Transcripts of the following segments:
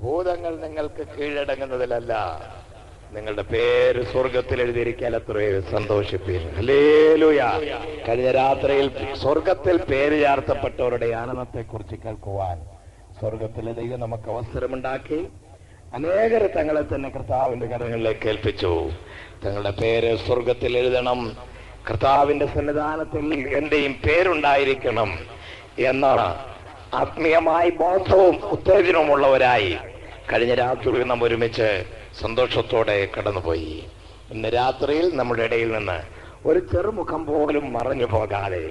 ഭൂതങ്ങൾ നിങ്ങൾക്ക് കീഴടങ്ങുന്നതിലല്ല, നിങ്ങളുടെ പേര് സ്വർഗത്തിൽ എഴുതിയിരിക്കാൻ എത്രയോ സന്തോഷിപ്പീൻ. ഹല്ലേലൂയ. കഴിഞ്ഞ രാത്രിയിൽ സ്വർഗത്തിൽ പേര് ചാർത്തപ്പെട്ടവരുടെ ആനന്ദത്തെ കുറിച്ച് കേൾക്കുവാൻ സ്വർഗത്തിലെ ദൈവം നമുക്ക് അവസരമുണ്ടാക്കി. അനേകർ തങ്ങളെ തന്നെ കർത്താവിന്റെ കരങ്ങളിലേക്ക് ഏൽപ്പിച്ചു. തങ്ങളുടെ പേര് സ്വർഗത്തിൽ എഴുതണം, കർത്താവിന്റെ സന്നിധാനത്തിൽ എന്റെയും പേരുണ്ടായിരിക്കണം എന്നാണ് ആത്മീയമായി ബോധവും ഉത്തേജനവുമുള്ളവരായി കഴിഞ്ഞ രാത്രി നാം ഒരുമിച്ച് സന്തോഷത്തോടെ കടന്നുപോയി. ഇന്ന് രാത്രിയിൽ നമ്മുടെ ഇടയിൽ നിന്ന് ഒരു ചെറുമുഖം പോലും മറഞ്ഞു പോകാതെ,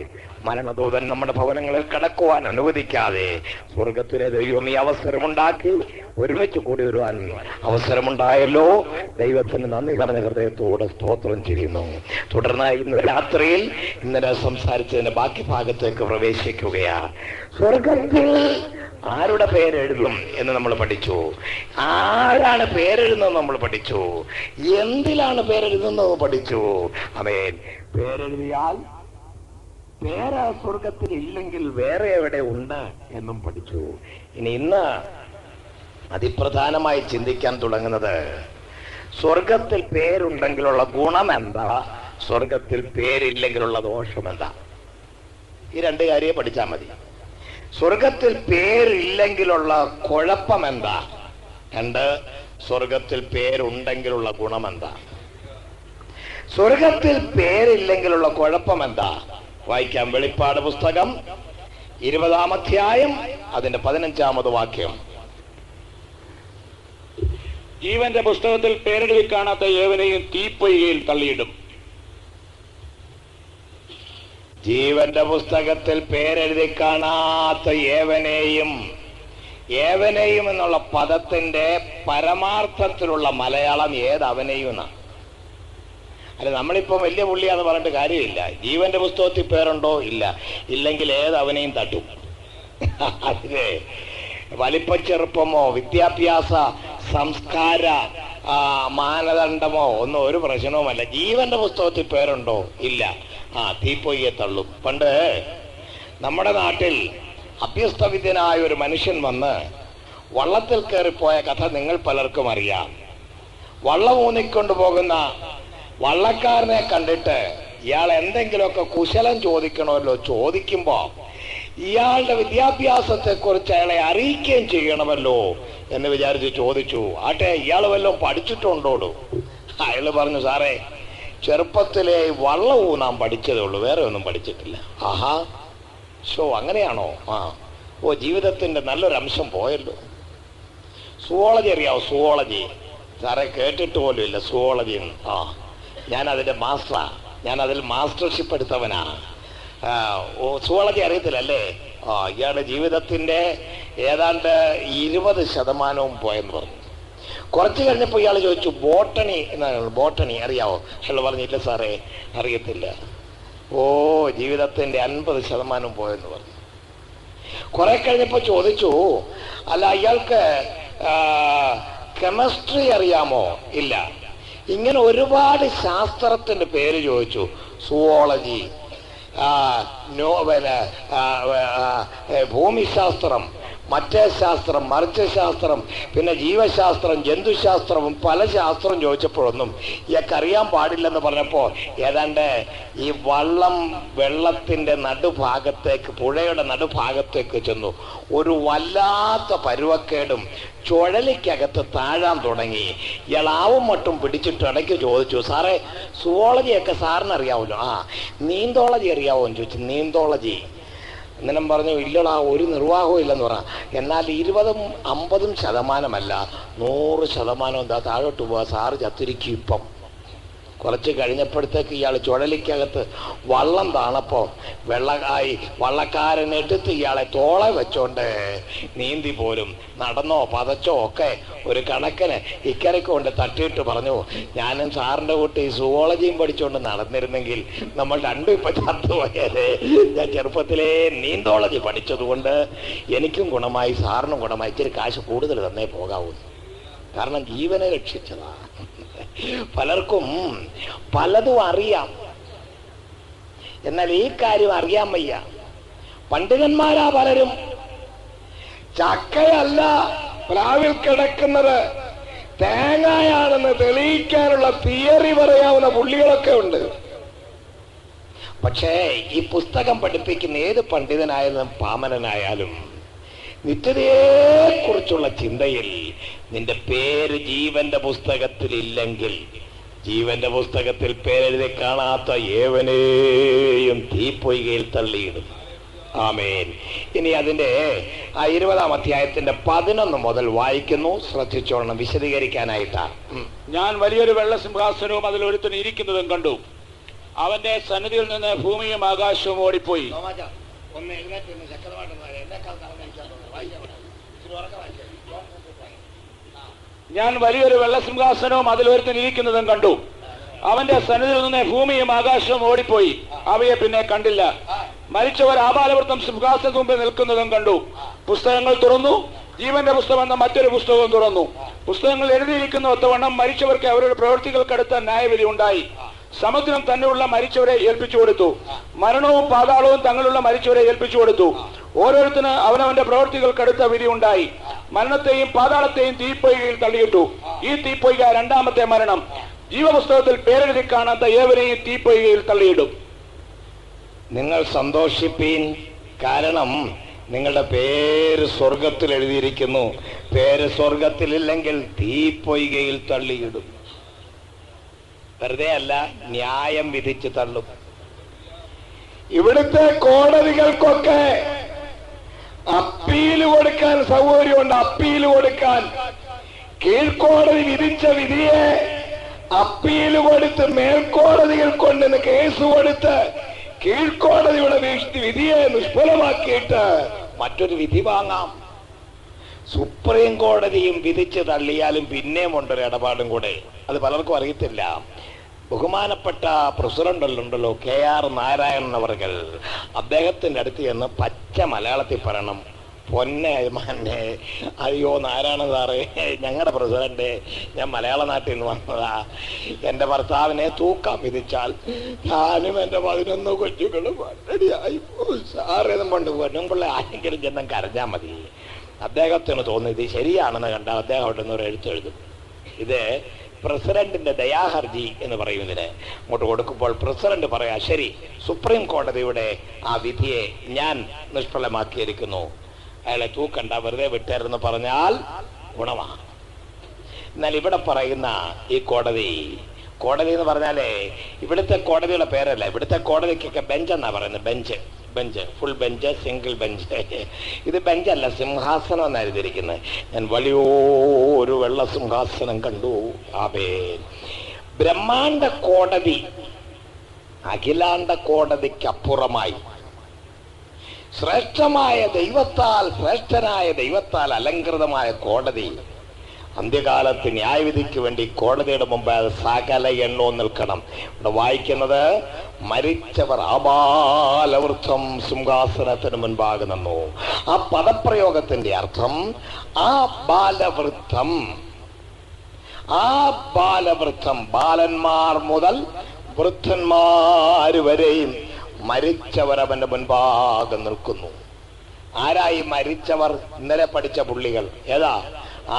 മരണദൂതൻ നമ്മുടെ ഭവനങ്ങളിൽ കടക്കുവാൻ അനുവദിക്കാതെ സ്വർഗത്തിലെ ദൈവം ഈ അവസരമുണ്ടാക്കി ഒരുമിച്ച് കൂടി വരുവാൻ അവസരമുണ്ടായല്ലോ. ദൈവത്തിന് നന്ദി പറഞ്ഞ ഹൃദയത്തോടെ സ്തോത്രം ചെയ്യുന്നു. തുടർന്ന് ഇന്ന് രാത്രിയിൽ ഇന്നലെ സംസാരിച്ചതിന്റെ ബാക്കി ഭാഗത്തേക്ക് പ്രവേശിക്കുകയാ. സ്വർഗത്തിൽ ആരുടെ പേരെഴുതും എന്ന് നമ്മൾ പഠിച്ചു. ആരാണ് പേരെഴുതുന്നത് നമ്മൾ പഠിച്ചു. എന്തിലാണ് പേരെഴുതുന്നത് പഠിച്ചു. ആമേൻ. പേരെഴുതിയാൽ പേര് സ്വർഗത്തിൽ ഇല്ലെങ്കിൽ വേറെ എവിടെ ഉണ്ട് എന്നും പഠിച്ചു. ഇന്ന് അതിപ്രധാനമായി ചിന്തിക്കാൻ തുടങ്ങുന്നത് സ്വർഗത്തിൽ പേരുണ്ടെങ്കിലുള്ള ഗുണം എന്താ, സ്വർഗത്തിൽ പേരില്ലെങ്കിലുള്ള ദോഷം എന്താ. ഈ രണ്ട് കാര്യം പഠിച്ചാൽ മതി. സ്വർഗത്തിൽ പേരില്ലെങ്കിലുള്ള കുഴപ്പം എന്താ, രണ്ട് സ്വർഗത്തിൽ പേരുണ്ടെങ്കിലുള്ള ഗുണം എന്താ. സ്വർഗത്തിൽ പേരില്ലെങ്കിലുള്ള കുഴപ്പം എന്താ? വായിക്കാം. വെളിപ്പാട് പുസ്തകം 20-ാം അധ്യായം അതിന്റെ 15-ാമത് വാക്യം. ജീവന്റെ പുസ്തകത്തിൽ പേരെഴുതി കാണാത്ത ഏവനെയും തീപ്പൊയ്കയിൽ തള്ളിയിടും. ജീവന്റെ പുസ്തകത്തിൽ പേരെഴുതി കാണാത്ത ഏവനെയും, ഏവനെയും എന്നുള്ള പദത്തിന്റെ പരമാർത്ഥത്തിലുള്ള മലയാളം അവനെയും എന്നാണ്. അല്ല, നമ്മളിപ്പോ വലിയ പുള്ളിയാന്ന് പറഞ്ഞിട്ട് കാര്യമില്ല. ജീവന്റെ പുസ്തകത്തിൽ പേരുണ്ടോ? ഇല്ല. ഇല്ലെങ്കിൽ അവനെയും തട്ടും. അതിലെ വലിപ്പച്ചെറുപ്പമോ വിദ്യാഭ്യാസ സംസ്കാര മാനദണ്ഡമോ ഒന്നും ഒരു പ്രശ്നവുമല്ല. ജീവന്റെ പുസ്തകത്തിൽ പേരുണ്ടോ? ഇല്ല. തീപ്പൊയ്യെ തള്ളും. പണ്ട് നമ്മുടെ നാട്ടിൽ അഭ്യസ്തവിദ്യനായ ഒരു മനുഷ്യൻ വന്ന് വള്ളത്തിൽ കയറിപ്പോയ കഥ നിങ്ങൾ പലർക്കും അറിയാം. വള്ളം ഊന്നിക്കൊണ്ടു പോകുന്ന വള്ളക്കാരനെ കണ്ടിട്ട് ഇയാൾ എന്തെങ്കിലുമൊക്കെ കുശലം ചോദിക്കണമല്ലോ. ചോദിക്കുമ്പോ ഇയാളുടെ വിദ്യാഭ്യാസത്തെ കുറിച്ച് അയാളെ അറിയിക്കുകയും ചെയ്യണമല്ലോ എന്ന് വിചാരിച്ച് ചോദിച്ചു. ആട്ടെ, ഇയാൾ വല്ലതും പഠിച്ചിട്ടുണ്ടോടു? അയാള് പറഞ്ഞു, സാറേ, ചെറുപ്പത്തിലെ വള്ളം ഊന്നാൻ പഠിച്ചതേ ഉള്ളൂ, വേറെ ഒന്നും പഠിച്ചിട്ടില്ല. ആഹാ, അങ്ങനെയാണോ? ജീവിതത്തിന്റെ നല്ലൊരു അംശം പോയല്ലോ. സുവോളജി അറിയാവോ? സുവോളജി. സാറേ, കേട്ടിട്ട് പോലും ഇല്ല സുവോളജി. ഞാൻ അതിന്റെ മാസ്റ്ററാ, ഞാൻ അതിൽ മാസ്റ്റർഷിപ്പ് എടുത്തവനാ. സുവോളജി അറിയത്തില്ലല്ലേ? ഇയാളുടെ ജീവിതത്തിന്റെ ഏതാണ്ട് 20% പോയെന്ന് പറഞ്ഞു. കുറച്ച് കഴിഞ്ഞപ്പോൾ ഇയാൾ ചോദിച്ചു, ബോട്ടണി എന്നാണ്, ബോട്ടണി അറിയാവോ? അയാൾ പറഞ്ഞില്ല സാറേ, അറിയത്തില്ല. ജീവിതത്തിന്റെ 50% പോയെന്ന് പറഞ്ഞു. കുറെ കഴിഞ്ഞപ്പോ ചോദിച്ചു, അല്ല, ഇയാൾക്ക് കെമിസ്ട്രി അറിയാമോ? ഇല്ല. ഇങ്ങനെ ഒരുപാട് ശാസ്ത്രത്തിന്റെ പേര് ചോദിച്ചു. സുവോളജി, ഭൂമിശാസ്ത്രം, മറ്റേ ശാസ്ത്രം, മറിച്ച ശാസ്ത്രം, പിന്നെ ജീവശാസ്ത്രം, ജന്തുശാസ്ത്രവും പല ശാസ്ത്രം ചോദിച്ചപ്പോഴൊന്നും ഇയാൾക്ക് അറിയാൻ പാടില്ലെന്ന് പറഞ്ഞപ്പോ ഏതാണ്ട് ഈ വെള്ളത്തിന്റെ നടുഭാഗത്തേക്ക്, പുഴയുടെ നടുഭാഗത്തേക്ക് ചെന്നു. ഒരു വല്ലാത്ത പരുവക്കേടും ചുഴലിക്കകത്ത് താഴാൻ തുടങ്ങി. ഇയാൾ ആവും മട്ടും പിടിച്ചിട്ട് ഇടയ്ക്ക് ചോദിച്ചു, സാറേ, സുവോളജിയൊക്കെ സാറിന് അറിയാവല്ലോ? നീന്തോളജി അറിയാവോ എന്ന് ചോദിച്ചു. നീന്തോളജി. അന്നേരം പറഞ്ഞു, ഇല്ലടാ, ഒരു നിർവാഹവും ഇല്ലെന്ന് പറഞ്ഞ. എന്നാൽ 20-50% 100% എന്താ താഴോട്ട് പോവാ, സാറ് ചത്തിരിക്കും. ഇപ്പം കുറച്ച് കഴിഞ്ഞപ്പോഴത്തേക്ക് ഇയാൾ ചുഴലിക്കകത്ത് വള്ളം താണപ്പോ വള്ളക്കാരൻ എടുത്ത് ഇയാളെ തോളെ വെച്ചോണ്ട് നീന്തി പോലും. നടന്നോ പതച്ചോ ഒക്കെ ഒരു കണക്കിന് ഇക്കരയ്ക്ക് കൊണ്ട് തട്ടിയിട്ട് പറഞ്ഞു, ഞാനും സാറിന്റെ കൂട്ടി സുവോളജിയും പഠിച്ചുകൊണ്ട് നടന്നിരുന്നെങ്കിൽ നമ്മൾ രണ്ടും ഇപ്പൊ ചത്തുപോയത്. ഞാൻ ചെറുപ്പത്തിലേ നീന്തോളജി പഠിച്ചതുകൊണ്ട് എനിക്കും ഗുണമായി സാറിനും ഗുണമായി. ഇച്ചിരി കാശ് കൂടുതൽ തന്നേ പോകാവൂ. കാരണം ജീവനെ രക്ഷിച്ചതാ. പലർക്കും പലതും അറിയാം, എന്നാൽ ഈ കാര്യം അറിയാൻ വയ്യ. പണ്ഡിതന്മാരാ പലരും. ചക്കയല്ല പ്ലാവിൽ കിടക്കുന്നത് തേങ്ങയാണെന്ന് തെളിയിക്കാനുള്ള തിയറി പറയാവുന്ന പുള്ളികളൊക്കെ ഉണ്ട്. പക്ഷേ ഈ പുസ്തകം പഠിപ്പിക്കുന്ന ഏത് പണ്ഡിതനായാലും പാമരനായാലും നിത്യതയെക്കുറിച്ചുള്ള ചിന്തയിൽ നിന്റെ പേര് ജീവന്റെ പുസ്തകത്തിൽ ഇല്ലെങ്കിൽ, ജീവന്റെ പുസ്തകത്തിൽ പേരെഴുതി കാണാത്ത ഏവനെയും തീപ്പൊയ്കയിൽ തള്ളിയിടും. ആമേൻ. ഇനി അതിന്റെ 20-ാം അധ്യായത്തിന്റെ 11 മുതൽ വായിക്കുന്നു. ശ്രദ്ധിച്ചോളണം, വിശദീകരിക്കാനായിട്ടാ. ഞാൻ വലിയൊരു വെള്ള സിംഹാസനവും അതിൽ ഒരുത്തൻ ഇരിക്കുന്നതും കണ്ടു. അവന്റെ സന്നിധിയിൽ നിന്ന് ഭൂമിയും ആകാശവും ഓടിപ്പോയി. ഞാൻ വലിയൊരു വെള്ള സിംഹാസനവും അതിൽ ഒരുത്തൻ ഇരിക്കുന്നതും കണ്ടു. അവന്റെ സന്നിധിയിൽ നിന്ന് ഭൂമിയും ആകാശവും ഓടിപ്പോയി, അവയെ പിന്നെ കണ്ടില്ല. മരിച്ചവർ ആബാലവൃത്തം സിംഹാസനത്തിന് മുമ്പിൽ നിൽക്കുന്നതും കണ്ടു. പുസ്തകങ്ങൾ തുറന്നു, ജീവന്റെ പുസ്തകം എന്ന മറ്റൊരു പുസ്തകവും തുറന്നു. പുസ്തകങ്ങൾ എഴുതിയിരിക്കുന്ന ഒത്തവണ്ണം മരിച്ചവർക്ക് അവരുടെ പ്രവൃത്തികൾക്കടുത്ത ന്യായവിധി ഉണ്ടായി. സമുദ്രം തന്നെയുള്ള മരിച്ചവരെ ഏൽപ്പിച്ചു കൊടുത്തു, മരണവും പാതാളവും തങ്ങളുള്ള മരിച്ചവരെ ഏൽപ്പിച്ചു കൊടുത്തു. ഓരോരുത്തന് അവനവന്റെ പ്രവൃത്തികൾക്കടുത്ത വിധി ഉണ്ടായി. മരണത്തെയും പാതാളത്തെയും തീപ്പൊയ്കയിൽ തള്ളിയിട്ടു. ഈ തീപ്പൊയ്ക 2ാമത്തെ മരണം. ജീവപുസ്തകത്തിൽ പേരെഴുതി കാണാത്ത ഏവരെയും തീപ്പൊയ്കയിൽ തള്ളിയിടും. നിങ്ങൾ സന്തോഷിപ്പീൻ, കാരണം നിങ്ങളുടെ പേര് സ്വർഗത്തിൽ എഴുതിയിരിക്കുന്നു. പേര് സ്വർഗത്തിലില്ലെങ്കിൽ തീപ്പൊയ്കയിൽ തള്ളിയിടും. വെറുതെ അല്ല, ന്യായം വിധിച്ച് തള്ളും. ഇവിടുത്തെ കോടതികൾക്കൊക്കെ അപ്പീല് കൊടുക്കാൻ സൗകര്യമുണ്ട്. അപ്പീല് കൊടുക്കാൻ കീഴ്ക്കോടതി വിധിച്ച വിധിയെ അപ്പീല് കൊടുത്ത് മേൽക്കോടതികൾ കൊണ്ടുവന്ന് കേസ് കൊടുത്ത് കീഴ്ക്കോടതിയുടെ വിധിയെ നിഷ്ഫലമാക്കിയിട്ട് മറ്റൊരു വിധി വാങ്ങാം. സുപ്രീം കോടതിയും വിധിച്ച് തള്ളിയാലും പിന്നെയും ഉണ്ടൊരു ഇടപാടും കൂടെ. അത് പലർക്കും അറിയത്തില്ല. ബഹുമാനപ്പെട്ട പ്രസിഡന്റ് KR നാരായണൻ അവർകൾ, അദ്ദേഹത്തിന്റെ അടുത്ത് ചെന്ന് പച്ച മലയാളത്തിൽ പറയണം, പൊന്നെ യജമാനെ, അയ്യോ നാരായണ സാറേ, ഞങ്ങളുടെ പ്രസിഡന്റ്, ഞാൻ മലയാള നാട്ടിൽ നിന്ന് വന്നതാ, എന്റെ ഭർത്താവിനെ തൂക്കാൻ വിധിച്ചാൽ ഞാനും എന്റെ 11 കൊച്ചുകളും റെഡിയായി സാറേതും കൊണ്ട് പെണ്ണുമ്പിള്ള ആരെങ്കിലും ചെന്നാൽ കരഞ്ഞാൽ മതി. അദ്ദേഹത്തിന് തോന്നിയത് ശരിയാണെന്ന് കണ്ടാൽ അദ്ദേഹം അവിടെ നിന്ന് ഒരു എഴുത്തെഴുതും. ഇത് പ്രസിഡന്റിന്റെ ദയാഹർജി എന്ന് പറയുന്നതിന് അങ്ങോട്ട് കൊടുക്കുമ്പോൾ പ്രസിഡന്റ് പറയാ, ശരി, സുപ്രീം കോടതിയുടെ ആ വിധിയെ ഞാൻ നിഷ്ഫലമാക്കിയിരിക്കുന്നു, അയാളെ തൂക്കണ്ട, വെറുതെ വിട്ടേരെന്ന് പറഞ്ഞാൽ ഗുണമാണ്. എന്നാൽ ഇവിടെ പറയുന്ന ഈ കോടതി എന്ന് പറഞ്ഞാലേ ഇവിടുത്തെ കോടതിയുടെ പേരല്ല. ഇവിടുത്തെ കോടതിക്കൊക്കെ ബെഞ്ച് എന്നാ പറയുന്നത്. Bench, full bench, single bench. ഇത് ബെഞ്ചല്ല, സിംഹാസനം എന്നാണ് എഴുതിയിരിക്കുന്നത്. ഞാൻ വലിയൊരു വെള്ള സിംഹാസനം കണ്ടു. ആമേൻ. ബ്രഹ്മാണ്ട കോടതി അഖിലാണ്ട കോടതിക്കപ്പുറമായി ശ്രേഷ്ഠനായ ദൈവത്താൽ അലങ്കൃതമായ കോടതി അന്ത്യകാലത്ത് ന്യായവിധിക്ക് വേണ്ടി കോടതിയുടെ മുമ്പ് സകല എണ്ണവും നിൽക്കണം. ഇവിടെ വായിക്കുന്നത്, മരിച്ചവർ ആബാലവൃത്തം സിംഹാസനത്തിന് മുൻപാകെ നിന്നു. ആ പദപ്രയോഗത്തിന്റെ അർത്ഥം ആ ബാലവൃത്തം, ബാലന്മാർ മുതൽ വൃദ്ധന്മാര് വരെയും മരിച്ചവർ അവന്റെ മുൻപാകെ നിൽക്കുന്നു. ആരായി മരിച്ചവർ? ഇന്നലെ പഠിച്ച പുള്ളികൾ. ഏതാ?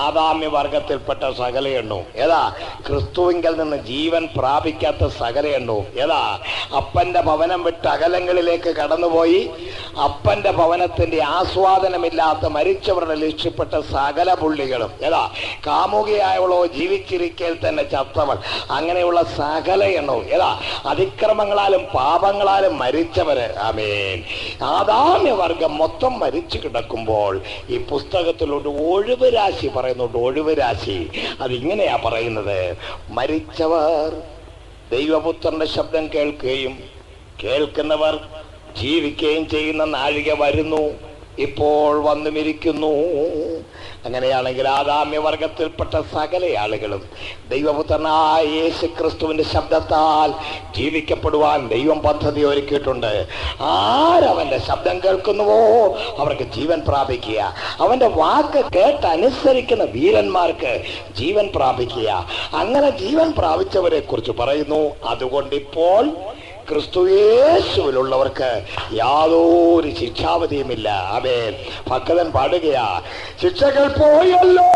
ആദാമ്യ വർഗത്തിൽപ്പെട്ട സകല എണ്ണവും. ഏതാ? ക്രിസ്തുവിങ്കൽ നിന്ന് ജീവൻ പ്രാപിക്കാത്ത സകല എണ്ണവും. ഏതാ? അപ്പന്റെ ഭവനം വിട്ട് അകലങ്ങളിലേക്ക് കടന്നുപോയി അപ്പന്റെ ഭവനത്തിന്റെ ആസ്വാദനമില്ലാത്ത മരിച്ചവരുടെ ലക്ഷ്യപ്പെട്ട സകല പുള്ളികളും. ഏതാ? കാമുകിയായവളോ ജീവിച്ചിരിക്കൽ തന്നെ ചത്തവൾ, അങ്ങനെയുള്ള സകല എണ്ണവും. ഏതാ? അതിക്രമങ്ങളാലും പാപങ്ങളാലും മരിച്ചവര്. ആമേൻ. ആദാമ്യ വർഗം മൊത്തം മരിച്ചു കിടക്കുമ്പോൾ ഈ പുസ്തകത്തിലൊരു ഒഴിവ് രാശി പറയുന്നുണ്ട്. ഒഴിവ് രാശി അതിങ്ങനെയാ പറയുന്നത്, മരിച്ചവർ ദൈവപുത്രന്റെ ശബ്ദം കേൾക്കുകയും കേൾക്കുന്നവർ ജീവിക്കുകയും ചെയ്യുന്ന നാഴിക വരുന്നു, ഇപ്പോൾ വന്നുമിരിക്കുന്നു. അങ്ങനെയാണെങ്കിൽ ആദാമ്യവർഗത്തിൽപ്പെട്ട സകല ആളുകളും ദൈവപുത്രനായ യേശു ക്രിസ്തുവിന്റെ ശബ്ദത്താൽ ജീവിക്കപ്പെടുവാൻ ദൈവം പദ്ധതി ഒരുക്കിയിട്ടുണ്ട്. ആരവന്റെ ശബ്ദം കേൾക്കുന്നുവോ അവർക്ക് ജീവൻ പ്രാപിക്കുക. അവന്റെ വാക്ക് കേട്ടനുസരിക്കുന്ന വീരന്മാർക്ക് ജീവൻ പ്രാപിക്കുക. അങ്ങനെ ജീവൻ പ്രാപിച്ചവരെ കുറിച്ച് പറയുന്നു. അതുകൊണ്ടിപ്പോൾ ക്രിസ്തുയേശുവിലുള്ളവർക്ക് യാതൊരു ശിക്ഷാവധിയുമില്ല. ആമേൻ. ഭക്തൻ പാടുകയാ, ശിക്ഷകൾ പോയല്ലോ,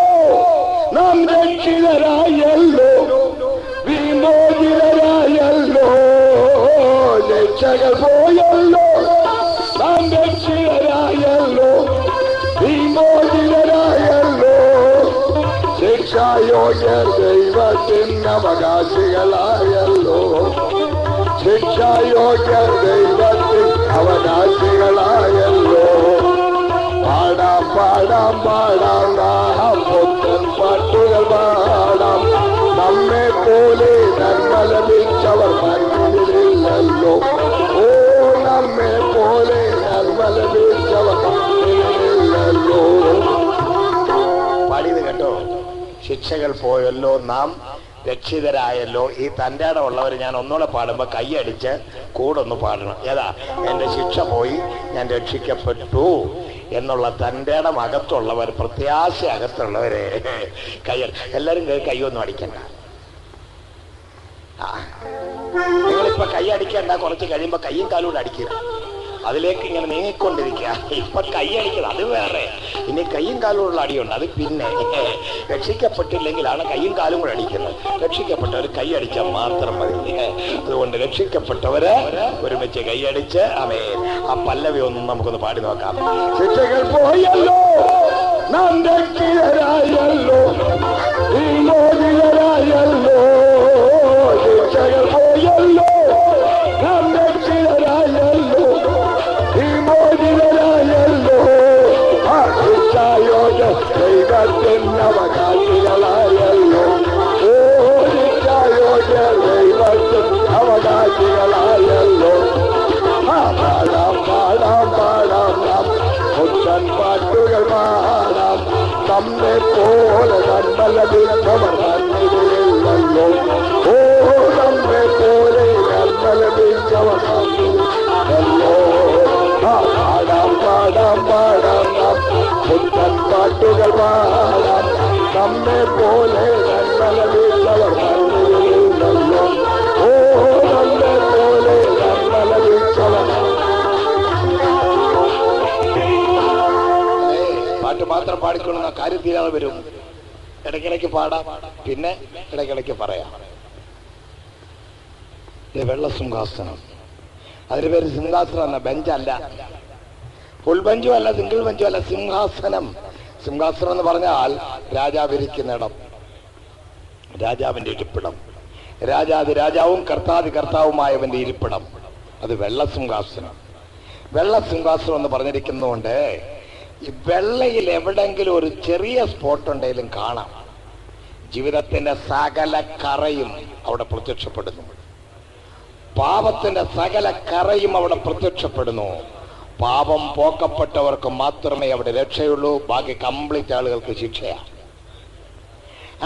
നാം രക്ഷിതരായല്ലോ, വിമോചിതരായല്ലോ. ശിക്ഷകൾ പോയല്ലോ, നാം രക്ഷിതരായല്ലോ, വിമോചിതരായല്ലോ. ശിക്ഷായോഗ്യർ ദൈവത്തിന് അവകാശികളായല്ലോ, ശിക്ഷായോഗ്യർ ദൈവത്തിന് അവകാശികളായല്ലോ. പാടാം പാടാം പാടാം നാം പുത്തൻ പാട്ടുകൾ പാടാം. നമ്മെ പോലെ നന്മ ലഭിച്ചവർ മണ്ണിലില്ലല്ലോ. ഓ, നമ്മെ പോലെ നന്മ ലഭിച്ചവർ മണ്ണിലില്ലല്ലോ. പാടിയത് കേട്ടോ? ശിക്ഷകൾ പോയല്ലോ, നാം രക്ഷിതരായല്ലോ. ഈ തൻ്റെ ഉള്ളവർ ഞാൻ ഒന്നുകൂടെ പാടുമ്പോൾ കൈയടിച്ച് കൂടെ ഒന്ന് പാടണം. ഏതാ? എൻ്റെ ശിക്ഷ പോയി, ഞാൻ രക്ഷിക്കപ്പെട്ടു എന്നുള്ള തൻ്റെ അകത്തുള്ളവർ, പ്രത്യാശ അകത്തുള്ളവരെ കയ്യൽ. എല്ലാവരും കൈയൊന്നും അടിക്കണ്ട. നിങ്ങളിപ്പോ കൈ അടിക്കണ്ട, കുറച്ച് കഴിയുമ്പോ കയ്യും കാലൂടെ അടിക്കുക. അതിലേക്ക് ഇങ്ങനെ നീങ്ങിക്കൊണ്ടിരിക്കുക. ഇപ്പൊ കൈ അടിക്കുന്നത് അത് വേറെ, ഇനി കയ്യും കാലൂടുള്ള അടിയുണ്ട്, അത് പിന്നെ. രക്ഷിക്കപ്പെട്ടില്ലെങ്കിലാണ് കയ്യും കാലും കൂടെ അടിക്കുന്നത്. രക്ഷിക്കപ്പെട്ടവർ കൈ അടിച്ചാൽ മാത്രം മതി. അതുകൊണ്ട് രക്ഷിക്കപ്പെട്ടവര് ഒരുമിച്ച് കൈയടിച്ച് ആമേൻ. ആ പല്ലവി ഒന്നും നമുക്കൊന്ന് പാടി നോക്കാം. ശിക്ഷകൾ പോയല്ലോ, നാം രക്ഷിതരായല്ലോ, വിമോചിതരായല്ലോ. ശിക്ഷകൾ പോയല്ലോ, നാം രക്ഷിതരായല്ലോ, വിമോചിതരായല്ലോ. ശിക്ഷായോഗ്യ ദൈവത്തിന് അവകാശികളായല്ലോ. ഓ, ശിക്ഷായോഗ്യ ദൈവത്തിന് അവകാശികളായല്ലോ. പാടാം പാടാം പാടാം നാം പുത്തൻ പാട്ടുകൾ പാടാം. നമ്മെ പോലെ നന്മ ലഭിച്ചവർ മണ്ണിലില്ലല്ലോ. ഓ, നമ്മെ പോലെ നന്മ ലഭിച്ചവർ മണ്ണിലില്ലല്ലോ. പാടാം പാടാം പാടാം നാം പുത്തൻ പാട്ടുകൾ പാടാം. നമ്മെ പോലെ നന്മ ലഭിച്ചവർ മണ്ണിലില്ലല്ലോ. ഓ, നമ്മെ പോലെ നന്മ ലഭിച്ചവർ. പാട്ട് മാത്രം പാടിക്കൊള്ളുന്ന കാര്യം തീരാതെ വരും. ഇടയ്ക്കിടയ്ക്ക് പാടാം, പിന്നെ ഇടയ്ക്കിടയ്ക്ക് പറയാം. വെള്ള സിംഹാസനം, അതിന് പേര് സിംഹാസനം എന്ന, ബെഞ്ചല്ല, ഫുൾ ബെഞ്ചും അല്ല, സിംഗിൾ ബെഞ്ചും അല്ല, സിംഹാസനം. സിംഹാസനം എന്ന് പറഞ്ഞാൽ രാജാവിരിക്കുന്നിടം, രാജാവിന്റെ ഇരിപ്പിടം, രാജാതി രാജാവും കർത്താതി കർത്താവുമായവന്റെ ഇരിപ്പിടം. അത് വെള്ള സിംഹാസനം. വെള്ള സിംഹാസനം എന്ന് പറഞ്ഞിരിക്കുന്നതുകൊണ്ട് ഈ വെള്ളയിൽ എവിടെങ്കിലും ഒരു ചെറിയ സ്പോട്ട് ഉണ്ടെങ്കിലും കാണാം. ജീവിതത്തിന്റെ സകല കറയും അവിടെ പ്രത്യക്ഷപ്പെടുന്നു, പാപത്തിന്റെ സകല കറയും അവിടെ പ്രത്യക്ഷപ്പെടുന്നു. പാപം പോക്കപ്പെട്ടവർക്ക് മാത്രമേ അവിടെ രക്ഷയുള്ളൂ, ബാക്കി കംപ്ലീറ്റ് ആളുകൾക്ക് ശിക്ഷയാണ്.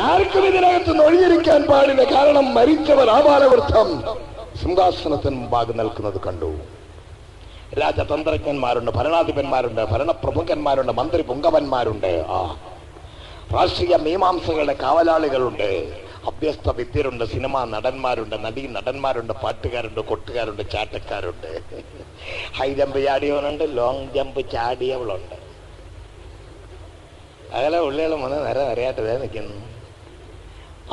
ആർക്കും ഇതിനകത്ത് ഒഴിഞ്ഞിരിക്കാൻ പാടില്ല. കാരണം മരിച്ചവർ ആബാലവൃദ്ധം സിംഹാസനത്തിന് മുമ്പാകെ നിൽക്കുന്നത് കണ്ടു. രാജതന്ത്രജ്ഞന്മാരുണ്ട്, ഭരണാധിപന്മാരുണ്ട്, ഭരണപ്രമുഖന്മാരുണ്ട്, മന്ത്രി പുങ്കവന്മാരുണ്ട്, രാഷ്ട്രീയ മീമാംസകളുടെ കാവലാളികളുണ്ട്, അഭ്യസ്ത വിദ്യരുണ്ട്, സിനിമാ നടന്മാരുണ്ട്, നടീ നടന്മാരുണ്ട്, പാട്ടുകാരുണ്ട്, കൊട്ടുകാരുണ്ട്, ചാട്ടക്കാരുണ്ട്, ഹൈ ജമ്പ് ചാടിയവനുണ്ട്, ലോങ് ജമ്പ് ചാടിയവളുണ്ട്. അകലെ ഉള്ളികളും വന്ന് നിറയായിട്ട് നിൽക്കുന്നു.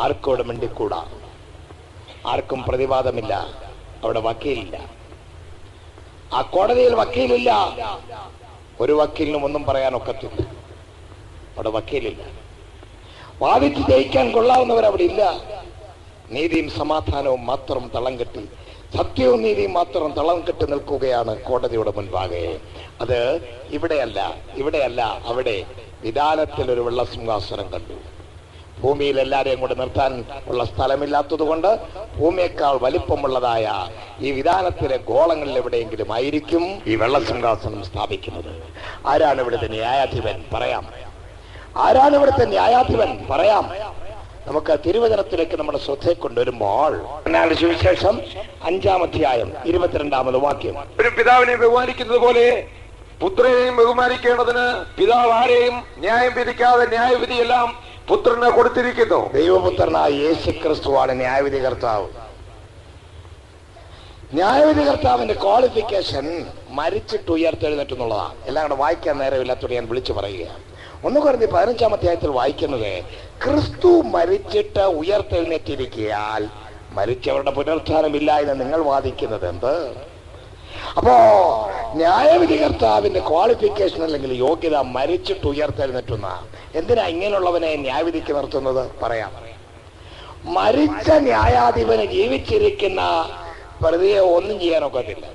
ആർക്കോട് മിണ്ടിക്കൂടാ, ആർക്കും പ്രതിവാദമില്ല. അവിടെ വക്കീലില്ല, ആ കോടതിയിൽ വക്കീലില്ല. ഒരു വക്കീലിനും ഒന്നും പറയാനൊക്കത്തില്ല, അവിടെ വക്കീലില്ല. വാദിച്ച് ജയിക്കാൻ കൊള്ളാവുന്നവരവിടെ ഇല്ല. നീതിയും സമാധാനവും മാത്രം തളം കെട്ടി, സത്യവും നീതിയും മാത്രം തളം കെട്ടി നിൽക്കുകയാണ് കോടതിയുടെ മുൻപാകെ. അത് ഇവിടെയല്ല അവിടെ വിധാനത്തിൽ ഒരു വെള്ള സിംഹാസനം കണ്ടു. ഭൂമിയിൽ എല്ലാവരെയും കൂടെ നിർത്താൻ ഉള്ള സ്ഥലമില്ലാത്തത് കൊണ്ട് ഭൂമിയേക്കാൾ വലിപ്പമുള്ളതായ ഈ വിധാനത്തിലെ ഗോളങ്ങളിൽ എവിടെയെങ്കിലും ആയിരിക്കും ഈ വെള്ള സിംഹാസനം സ്ഥാപിക്കുന്നത്. ആരാണ് ഇവിടുത്തെ ന്യായാധിപൻ? പറയാം. ആരാണ് ഇവിടുത്തെ ന്യായാധിപൻ? പറയാം. നമുക്ക് തിരുവചനത്തിലേക്ക് നമ്മുടെ ശ്രദ്ധയെ കൊണ്ടുവരുമ്പോൾ സുവിശേഷം 5-ാം അധ്യായം 22-ാമത് വാക്യം. ഒരു പിതാവിനെ ബഹുമാനിക്കുന്നത് പോലെ പുത്രനെയും ബഹുമാനിക്കേണ്ടതിന് പിതാവ് ആരെയും ന്യായം വിധിക്കാതെ ന്യായവിധിയെല്ലാം പുത്രന് കൊടുത്തിരിക്കുന്നു. ദൈവപുത്രനായ യേശു ക്രിസ്തുവാണ് ന്യായവിധി കർത്താവ്. ന്യായവിധി കർത്താവിന്റെ ക്വാളിഫിക്കേഷൻ മരിച്ചിട്ട് ഉയർത്തെഴുന്നേറ്റുന്നുള്ളതാണ്. എല്ലാം കൂടെ വായിക്കാൻ നേരമില്ലാത്തതുകൊണ്ട് ഞാൻ വിളിച്ചു പറയുകയാണ്. 1 കൊരിന്ത്യർ 15-ാം അധ്യായത്തിൽ വായിക്കുന്നത്, ക്രിസ്തു മരിച്ചിട്ട് ഉയർത്തെഴുന്നേറ്റിരിക്കയാൽ മരിച്ചവരുടെ പുനരുത്ഥാനമില്ല എന്ന് നിങ്ങൾ വാദിക്കുന്നത് എന്ത്? അപ്പോ ന്യായവിധി കർത്താവിന്റെ ക്വാളിഫിക്കേഷൻ അല്ലെങ്കിൽ യോഗ്യത മരിച്ചിട്ട് ഉയർത്തെഴുന്നേറ്റുന്ന. എന്തിനാ ഇങ്ങനെയുള്ളവനെ ന്യായവിധിക്ക് നിർത്തുന്നത്? പറയാം. മരിച്ച ന്യായാധിപന് ജീവിച്ചിരിക്കുന്ന പ്രതിയെ ഒന്നും ചെയ്യാനൊക്കത്തില്ല.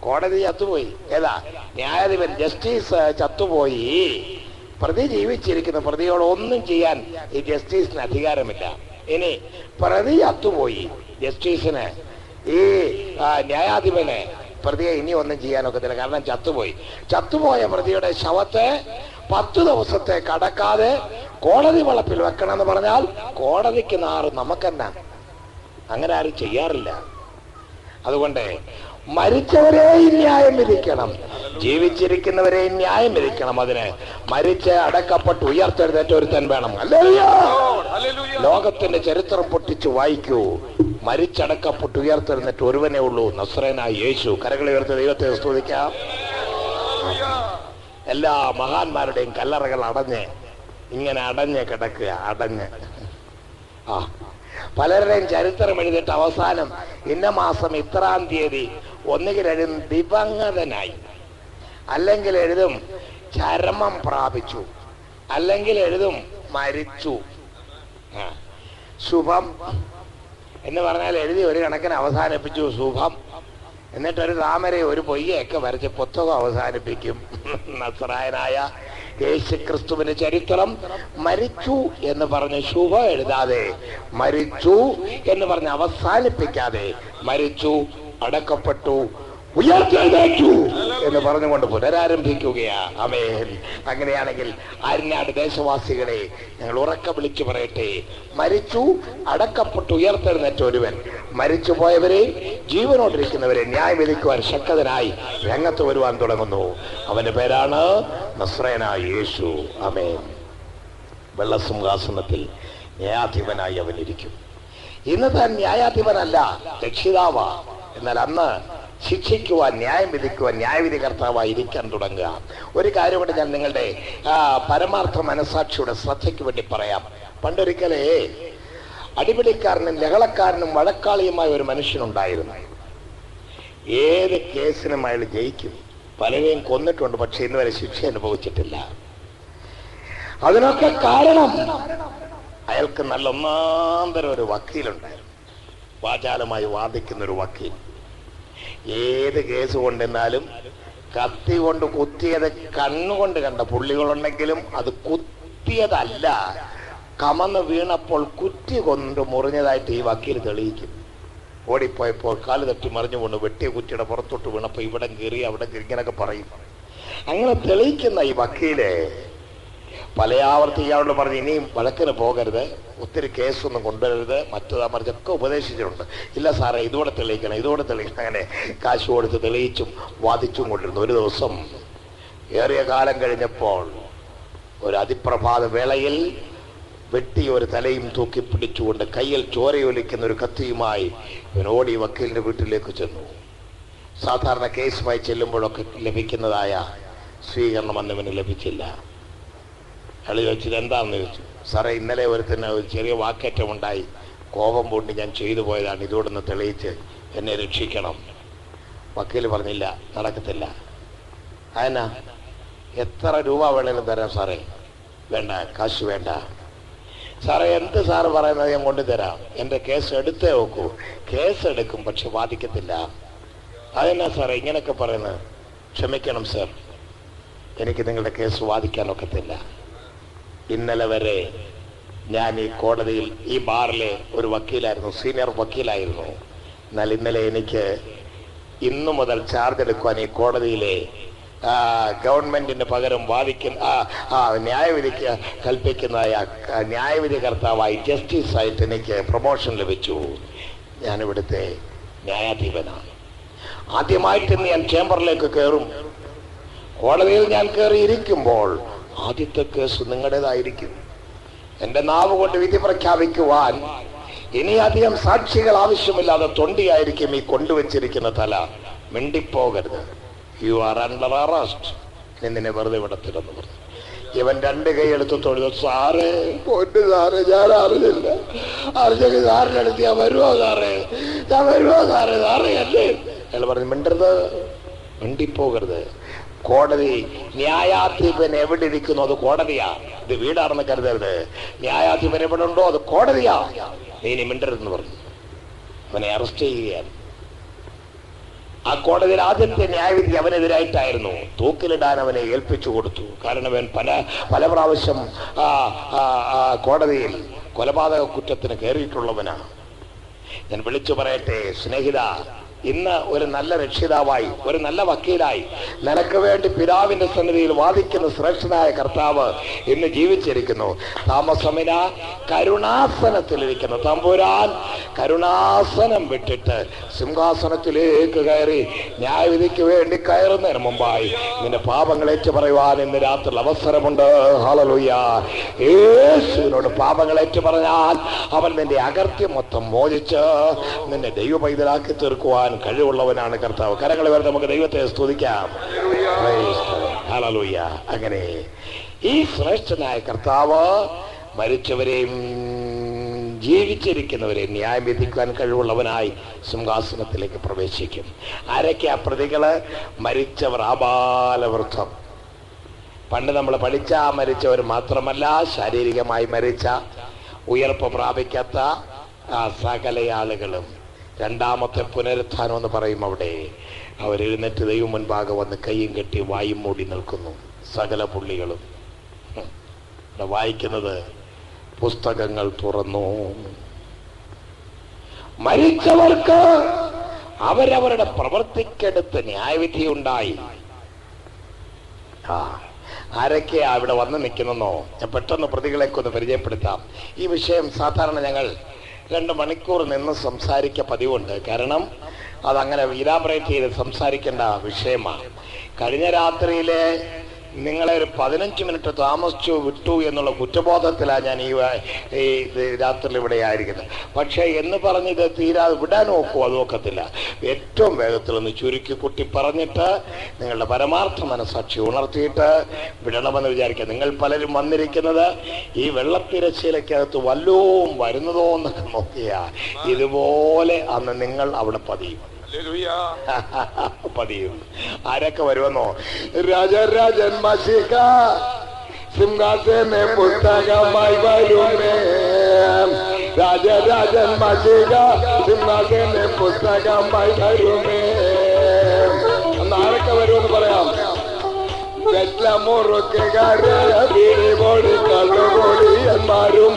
കോടതി ചത്തുപോയി. ഏതാ? ന്യായാധിപൻ ജസ്റ്റിസ് ചത്തുപോയി. പ്രതി ജീവിച്ചിരിക്കുന്ന പ്രതിയോട് ഒന്നും ചെയ്യാൻ ഈ ജസ്റ്റിസിന് അധികാരമില്ല. ഇനി പ്രതി ചത്തുപോയി, ജസ്റ്റിസിന് ഈ ന്യായാധിപന് പ്രതിയെ ഇനി ഒന്നും ചെയ്യാനൊക്കത്തില്ല. കാരണം ചത്തുപോയ പ്രതിയുടെ ശവത്തെ 10 ദിവസത്തെ കടക്കാതെ കോടതി വളപ്പിൽ വെക്കണം എന്ന് പറഞ്ഞാൽ കോടതിക്ക് നാറ് നമുക്കെന്നാ? അങ്ങനെ ആരും ചെയ്യാറില്ല. അതുകൊണ്ട് മരിച്ചവരെയും ന്യായം വിധിക്കണം, ജീവിച്ചിരിക്കുന്നവരെയും ന്യായം വിധിക്കണം. അതിന് മരിച്ച് അടക്കപ്പെട്ട് ഉയർത്തെഴുന്നേറ്റ ഒരുത്തൻ വേണം. ഹല്ലേലൂയ! ലോകത്തിന്റെ ചരിത്രം പൊട്ടിച്ചു വായിക്കൂ. മരിച്ചടക്കപ്പെട്ട് ഉയർത്തെഴുന്നേറ്റ് ഒരുവനേ ഉള്ളൂ, നസ്രയനായ യേശു. കരകളെ ഉയർത്തി ദൈവത്തെ സ്തുതിക്കാം. എല്ലാ മഹാന്മാരുടെയും കല്ലറകൾ ഇങ്ങനെ അടഞ്ഞ് കിടക്കുക. പലരുടെയും ചരിത്രം എഴുതിയിട്ട് അവസാനം ഇന്ന മാസം ഇത്രാം തീയതി ഒന്നുകിൽ എഴുതും ദിവംഗതനായി, അല്ലെങ്കിൽ എഴുതും ചരമം പ്രാപിച്ചു, അല്ലെങ്കിൽ എഴുതും മരിച്ചു. ശുഭം എന്ന് പറഞ്ഞാൽ എഴുതി ഒരു കണക്കിന് അവസാനിപ്പിച്ചു ശുഭം. എന്നിട്ടൊരു താമരയെ ഒരു പൊയ്യൊക്കെ വരച്ച് പുസ്തകം അവസാനിപ്പിക്കും. നസ്രായനായ യേശുക്രിസ്തുവിന്റെ ചരിത്രം മരിച്ചു എന്ന് പറഞ്ഞ് ശുഭം എഴുതാതെ, മരിച്ചു എന്ന് പറഞ്ഞ് അവസാനിപ്പിക്കാതെ, മരിച്ചു, അടക്കപ്പെട്ടു, ഉയർത്തെഴുന്നേറ്റു എന്ന് പറഞ്ഞുകൊണ്ട് പുനരാരംഭിക്കുകയാ. ആമേൻ. അങ്ങനെയാണെങ്കിൽ ആര്യനാട് ദേശവാസികളെ ഞങ്ങൾ ഉറക്കെ വിളിച്ചു പറയട്ടെ, മരിച്ചു അടക്കപ്പെട്ടു ഉയർത്തെഴുന്നേറ്റ ഒരുവൻ മരിച്ചു പോയവരെ ജീവനോടിരിക്കുന്നവരെ ന്യായം വിധിക്കുവാൻ ശക്തനായി രംഗത്ത് വരുവാൻ തുടങ്ങുന്നു. അവന്റെ പേരാണ് നസ്രയനായ യേശു. ആമേൻ. വെള്ളസിംഹാസനത്തിൽ ന്യായാധിപനായി അവൻ ഇരിക്കും. ഇന്ന് താൻ ന്യായാധിപനല്ല, രക്ഷിതാവാ. എന്നാൽ അന്ന് ശിക്ഷിക്കുവാൻ, ന്യായം വിധിക്കുവാൻ ന്യായവിധി കർത്താവായി ഇരിക്കാൻ തുടങ്ങുക. ഒരു കാര്യം കൂടെ ഞാൻ നിങ്ങളുടെ പരമാർത്ഥ മനസാക്ഷിയുടെ ശ്രദ്ധയ്ക്ക് വേണ്ടി പറയാം. പണ്ടൊരിക്കലേ അടിപിടിക്കാരനും ലഹളക്കാരനും വഴക്കാളിയുമായ ഒരു മനുഷ്യനുണ്ടായിരുന്നു. ഏത് കേസിനും അയാൾ ജയിക്കും. പലരെയും കൊന്നിട്ടുണ്ട്, പക്ഷെ ഇന്ന് വരെ ശിക്ഷ അനുഭവിച്ചിട്ടില്ല. അതിനൊക്കെ കാരണം അയാൾക്ക് നല്ല ഒന്നാന്തരം ഒരു വക്കീലുണ്ടായിരുന്നു. വാചാലമായി വാദിക്കുന്നൊരു വക്കീൽ. ഏത് കേസ് കൊണ്ടെന്നാലും കത്തി കൊണ്ട് കുത്തിയത് കണ്ണുകൊണ്ട് കണ്ട പുള്ളികളുണ്ടെങ്കിലും അത് കുത്തിയതല്ല, കമന്ന് വീണപ്പോൾ കുറ്റി കൊണ്ട് മുറിഞ്ഞതായിട്ട് ഈ വക്കീൽ തെളിയിക്കും. ഓടിപ്പോയപ്പോൾ കാല് തട്ടി മറിഞ്ഞു കൊണ്ട് വെട്ടിയ കുറ്റിയുടെ പുറത്തോട്ട് വീണപ്പോൾ ഇവിടെ കയറി അവിടെ ഇങ്ങനൊക്കെ പറയും. അങ്ങനെ തെളിയിക്കുന്ന ഈ വക്കീല് പല ആവർത്തി ഇയാളോട് പറഞ്ഞ് ഇനിയും വഴക്കിന് പോകരുത്, ഒത്തിരി കേസൊന്നും കൊണ്ടുവരരുത്, മറ്റതാ മറിച്ചൊക്കെ ഉപദേശിച്ചിട്ടുണ്ട്. ഇല്ല സാറേ, ഇതോടെ തെളിയിക്കണം. അങ്ങനെ കാശ് കൊടുത്ത് തെളിയിച്ചും വാദിച്ചും കൊണ്ടിരുന്നു. ഒരു ദിവസം ഏറിയ കാലം കഴിഞ്ഞപ്പോൾ ഒരു അതിപ്രഭാത വേളയിൽ വെട്ടിയ ഒരു തലയും തൂക്കി പിടിച്ചുകൊണ്ട് കയ്യിൽ ചോരയൊലിക്കുന്ന ഒരു കത്തിയുമായി ഇവൻ ഓടി വക്കീലിന്റെ വീട്ടിലേക്ക് ചെന്നു. സാധാരണ കേസുമായി ചെല്ലുമ്പോഴൊക്കെ ലഭിക്കുന്നതായ സ്വീകരണം അന്നിവന് ലഭിച്ചില്ല. അയാൾ ചോദിച്ചത് എന്താണെന്ന് ചോദിച്ചു. സാറേ, ഇന്നലെ ഒരുത്തന്നെ ഒരു ചെറിയ വാക്കേറ്റമുണ്ടായി, കോപം പൂണ്ടി ഞാൻ ചെയ്തു പോയതാണ്, ഇതോടൊന്ന് തെളിയിച്ച് എന്നെ രക്ഷിക്കണം. വക്കീൽ പറഞ്ഞില്ല, നടക്കത്തില്ല. അതിനാ എത്ര രൂപ വേണേലും തരാം സാറേ. വേണ്ട, കാശ് വേണ്ട. സാറേ, എന്ത് സാറ് പറയുന്നത് ഞാൻ കൊണ്ടുതരാം, എൻ്റെ കേസ് എടുത്തേ നോക്കൂ. കേസ് എടുക്കും, പക്ഷെ വാദിക്കത്തില്ല. അതെന്നാ സാറേ ഇങ്ങനെയൊക്കെ പറയുന്നത്? ക്ഷമിക്കണം സാർ, എനിക്ക് നിങ്ങളുടെ കേസ് വാദിക്കാനൊക്കത്തില്ല. ഇന്നലെ വരെ ഞാൻ ഈ കോടതിയിൽ, ഈ ബാറിലെ ഒരു വക്കീലായിരുന്നു, സീനിയർ വക്കീലായിരുന്നു. എന്നാൽ ഇന്നലെ എനിക്ക് ഇന്നു മുതൽ ചാർജ് എടുക്കുവാൻ ഈ കോടതിയിലെ ഗവൺമെന്റിന് പകരം ന്യായവിധി കൽപ്പിക്കുന്നതായ ന്യായവിധി കർത്താവായി ജസ്റ്റിസായിട്ട് എനിക്ക് പ്രൊമോഷൻ ലഭിച്ചു. ഞാനിവിടുത്തെ ന്യായാധിപനാണ്. ആദ്യമായിട്ട് ഇന്ന് ഞാൻ ചേംബറിലേക്ക് കയറും. കോടതിയിൽ ഞാൻ കയറിയിരിക്കുമ്പോൾ ആദ്യത്തെ കേസ് നിങ്ങളുടേതായിരിക്കും. എൻ്റെ നാവ് കൊണ്ട് വിധി പ്രഖ്യാപിക്കുവാൻ ഇനി അധികം സാക്ഷികൾ ആവശ്യമില്ലാതെ തൊണ്ടിയായിരിക്കും ഈ കൊണ്ടുവച്ചിരിക്കുന്ന തല. മിണ്ടിപ്പോകരുത്. You are under arrest. നിന്നെ വെറുതെ വിടത്തില്ലെന്ന് പറഞ്ഞു. ഇവൻ 2 കൈ എടുത്ത് തൊഴുതു. സാറേ, പൊന്നു സാറേ, ഞാൻ അറിഞ്ഞില്ല. അറിഞ്ഞെങ്കിൽ സാറിന്റെ അടുത്ത് ഞാൻ വരുമോ സാറേ, ഞാൻ വരുമോ സാറേ, സാറേ അല്ലേ. അയാൾ പറഞ്ഞു, മിണ്ടരുത്, മിണ്ടിപ്പോകരുത്. കോടതി ന്യായാധിപൻ എവിടെ ഇരിക്കുന്നു അത് കോടതിയാ. ഇത് വീടാണെന്ന് കരുതരുത്. ന്യായാധിപൻ എവിടെ ഉണ്ടോ അത് കോടതിയാ. നീ ഇനി മിണ്ടരുതെന്ന് പറഞ്ഞു. അവനെ അറസ്റ്റ് ചെയ്യുകയാണ്. ആ കോടതിയിൽ ആദ്യത്തെ ന്യായവിധി അവനെതിരായിട്ടായിരുന്നു. തൂക്കിലിടാൻ അവനെ ഏൽപ്പിച്ചു കൊടുത്തു. കാരണം അവൻ പല പ്രാവശ്യം കോടതിയിൽ കൊലപാതക കുറ്റത്തിന് കയറിയിട്ടുള്ളവനാണ്. ഞാൻ വിളിച്ചു പറയട്ടെ സ്നേഹിത, ഇന്ന് ഒരു നല്ല രക്ഷിതാവായി, ഒരു നല്ല വക്കീലായി നിനക്ക് വേണ്ടി പിതാവിന്റെ സന്നിധിയിൽ വാദിക്കുന്ന ശ്രേഷ്ഠനായ കർത്താവ് ഇന്ന് ജീവിച്ചിരിക്കുന്നു. താമസമിന കരുണാസനത്തിലിരിക്കുന്നു. തമ്പുരാൻ കരുണാസനം വിട്ടിട്ട് സിംഹാസനത്തിലേക്ക് കയറി ന്യായവിധിക്ക് വേണ്ടി കയറുന്നതിന് മുമ്പായി നിന്റെ പാപങ്ങൾ ഏറ്റു പറയുവാൻ ഇന്ന് രാത്രി അവസരമുണ്ട്. ഹല്ലേലൂയ. യേശുവിനോട് പാപങ്ങൾ ഏറ്റു പറഞ്ഞാൽ അവൻ നിന്റെ അകർത്യം മൊത്തം മോചിച്ച് നിന്നെ ദൈവ പൈതലാക്കി തീർക്കുവാൻ കഴിവുള്ളവനാണ് കർത്താവ്. കരങ്ങളെ വരെ നമുക്ക് ദൈവത്തെ സ്തുതിക്കാം. ഹല്ലേലൂയ. അങ്ങനെ ഈ ശ്രേഷ്ഠനായ കർത്താവ് മരിച്ചവരെയും ജീവിച്ചിരിക്കുന്നവരെയും ന്യായം വിധിക്കാൻ കഴിവുള്ളവനായി സിംഹാസനത്തിലേക്ക് പ്രവേശിക്കും. ആരൊക്കെ ആ പ്രതികള്? മരിച്ചവർ ആബാലവൃദ്ധം. പണ്ട് നമ്മൾ പഠിച്ച മരിച്ചവർ മാത്രമല്ല, ശാരീരികമായി മരിച്ച, ഉയർപ്പ് പ്രാപിക്കാത്ത സകല ആളുകളും. രണ്ടാമത്തെ പുനരുത്ഥാനം എന്ന് പറയും. അവിടെ അവരെഴുന്നേറ്റ് ദൈവം മുൻപാകെ വന്ന് കൈയും കെട്ടി വായും മൂടി നിൽക്കുന്നു. സകല പുള്ളികളും വായിക്കുന്നത് പുസ്തകങ്ങൾ തുറന്നു. മരിച്ചവർക്ക് അവരവരുടെ പ്രവർത്തിക്കെടുത്ത് ന്യായവിധി ഉണ്ടായി. ആരൊക്കെയാ അവിടെ വന്ന് നിൽക്കുന്നോ? ഞാൻ പെട്ടെന്ന് പ്രതികളെയൊക്കെ ഒന്ന് പരിചയപ്പെടുത്താം. ഈ വിഷയം സാധാരണ ഞങ്ങൾ 2 മണിക്കൂർ നിന്ന് സംസാരിക്ക പതിവുണ്ട്. കാരണം അതങ്ങനെ ഇലാബറേറ്റ് ചെയ്ത് സംസാരിക്കേണ്ട വിഷയമാണ്. കഴിഞ്ഞ രാത്രിയിലെ നിങ്ങളെ ഒരു 15 മിനിറ്റ് താമസിച്ചു വിട്ടു എന്നുള്ള കുറ്റബോധത്തിലാണ് ഞാൻ ഈ രാത്രിയിൽ ഇവിടെ ആയിരിക്കുന്നത്. പക്ഷേ എന്ന് പറഞ്ഞ് ഇത് തീരാതെ വിടാൻ നോക്കും, അത് നോക്കത്തില്ല. ഏറ്റവും വേഗത്തിലൊന്ന് ചുരുക്കി കുട്ടി പറഞ്ഞിട്ട് നിങ്ങളുടെ പരമാർത്ഥ മനസാക്ഷി ഉണർത്തിയിട്ട് വിടണമെന്ന് വിചാരിക്കുക. നിങ്ങൾ പലരും വന്നിരിക്കുന്നത് ഈ വെള്ളത്തിരശ്ശീലക്കകത്ത് വല്ലവും വരുന്നതോ എന്നൊക്കെ നോക്കിയാ ഇതുപോലെ അന്ന് നിങ്ങൾ അവിടെ പതിയും. പതിയും. ആരൊക്കെ വരുമെന്നോ? രാജരാജൻ മഷിക സിംഹാസന പുസ്തകമായി വരുമേ. രാജരാജൻ മഷിക സിംഹാസന പുസ്തകമായി വരുമേ. അന്ന് ആരൊക്കെ വരുമെന്ന് പറയാം. വെള്ളമുറുക്കുകാര്, ബീഡിപോടി, കള്ളുപോടിയന്മാരും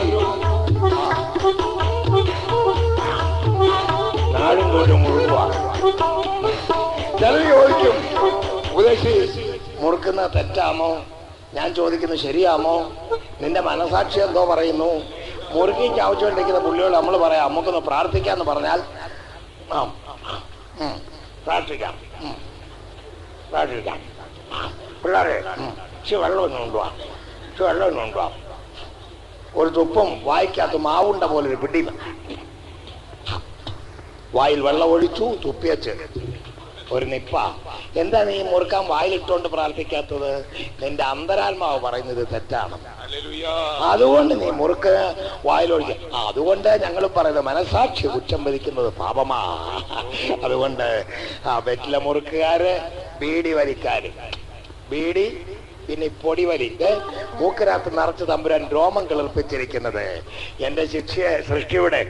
നാടും തോറ്റും മുഴുവാണ്. ചിലർ ചോദിക്കും, ഉപദേശി മുറുക്കുന്ന തെറ്റാമോ? ഞാൻ ചോദിക്കുന്നത് ശരിയാമോ? നിന്റെ മനസാക്ഷി എന്തോ പറയുന്നു? മുറുക്കിക്ക് ആവശ്യമുണ്ടിരിക്കുന്ന പുള്ളിയോട് നമ്മൾ പറയാം നമുക്കൊന്ന് പ്രാർത്ഥിക്കാന്ന് പറഞ്ഞാൽ പ്രാർത്ഥിക്കാം പ്രാർത്ഥിക്കാം. പിള്ളേരെ വെള്ളമൊന്നും കൊണ്ടുപോവാം, വെള്ളമൊന്നും കൊണ്ടുപോവാം. ഒരു തുപ്പും വായിക്കകത്ത് മാവുണ്ട പോലൊരു പിടി. വായിൽ വെള്ളം ഒഴിച്ചു, തുപ്പിയച്ച് ഒരു നിപ്പ. എന്താ നീ മുറുക്കാൻ വായിലിട്ടുകൊണ്ട് പ്രാർത്ഥിക്കാത്തത്? നിന്റെ അന്തരാത്മാവ് പറയുന്നത് തെറ്റാണ്. അതുകൊണ്ട് നീ മുറുക്ക് വായിലൊഴിക്ക. അതുകൊണ്ട് ഞങ്ങൾ പറയുന്നത് മനസാക്ഷി കുറ്റം വരിക്കുന്നത് പാപമാ. അതുകൊണ്ട് വെറ്റില മുറുക്കുകാര്, ബീഡി വലിക്കാര്, ബീഡി പിന്നെ പൊടി വലി മൂക്കിനകത്ത് നിറച്ച് തമ്പുരാൻ രോമം കിളിർപ്പിച്ചിരിക്കുന്നത്. എന്റെ സൃഷ്ടിയുടെ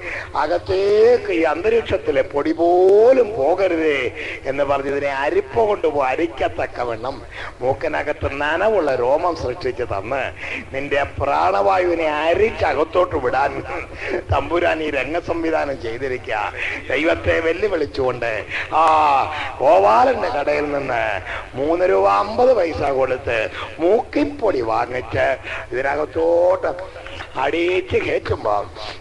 അകത്തേക്ക് ഈ അന്തരീക്ഷത്തിലെ പൊടി പോലും പോകരുതേ എന്ന് പറഞ്ഞതിനെ അരിപ്പ കൊണ്ടുപോ അരിക്കത്തക്കവണ്ണം മൂക്കിനകത്ത് നനവുള്ള രോമം സൃഷ്ടിച്ച് തന്ന് നിന്റെ പ്രാണവായുവിനെ അരിച്ചകത്തോട്ട് വിടാൻ തമ്പുരാൻ ഈ രംഗസംവിധാനം ചെയ്തിരിക്കുക. ദൈവത്തെ വെല്ലുവിളിച്ചുകൊണ്ട് ഗോപാലന്റെ കടയിൽ നിന്ന് 3 രൂപ 50 പൈസ കൊടുത്ത് മൂക്കിപ്പൊടി വാങ്ങിച്ച് ഇതിനകത്തോട്ട് അടിച്ച് കയറ്റുമ്പോ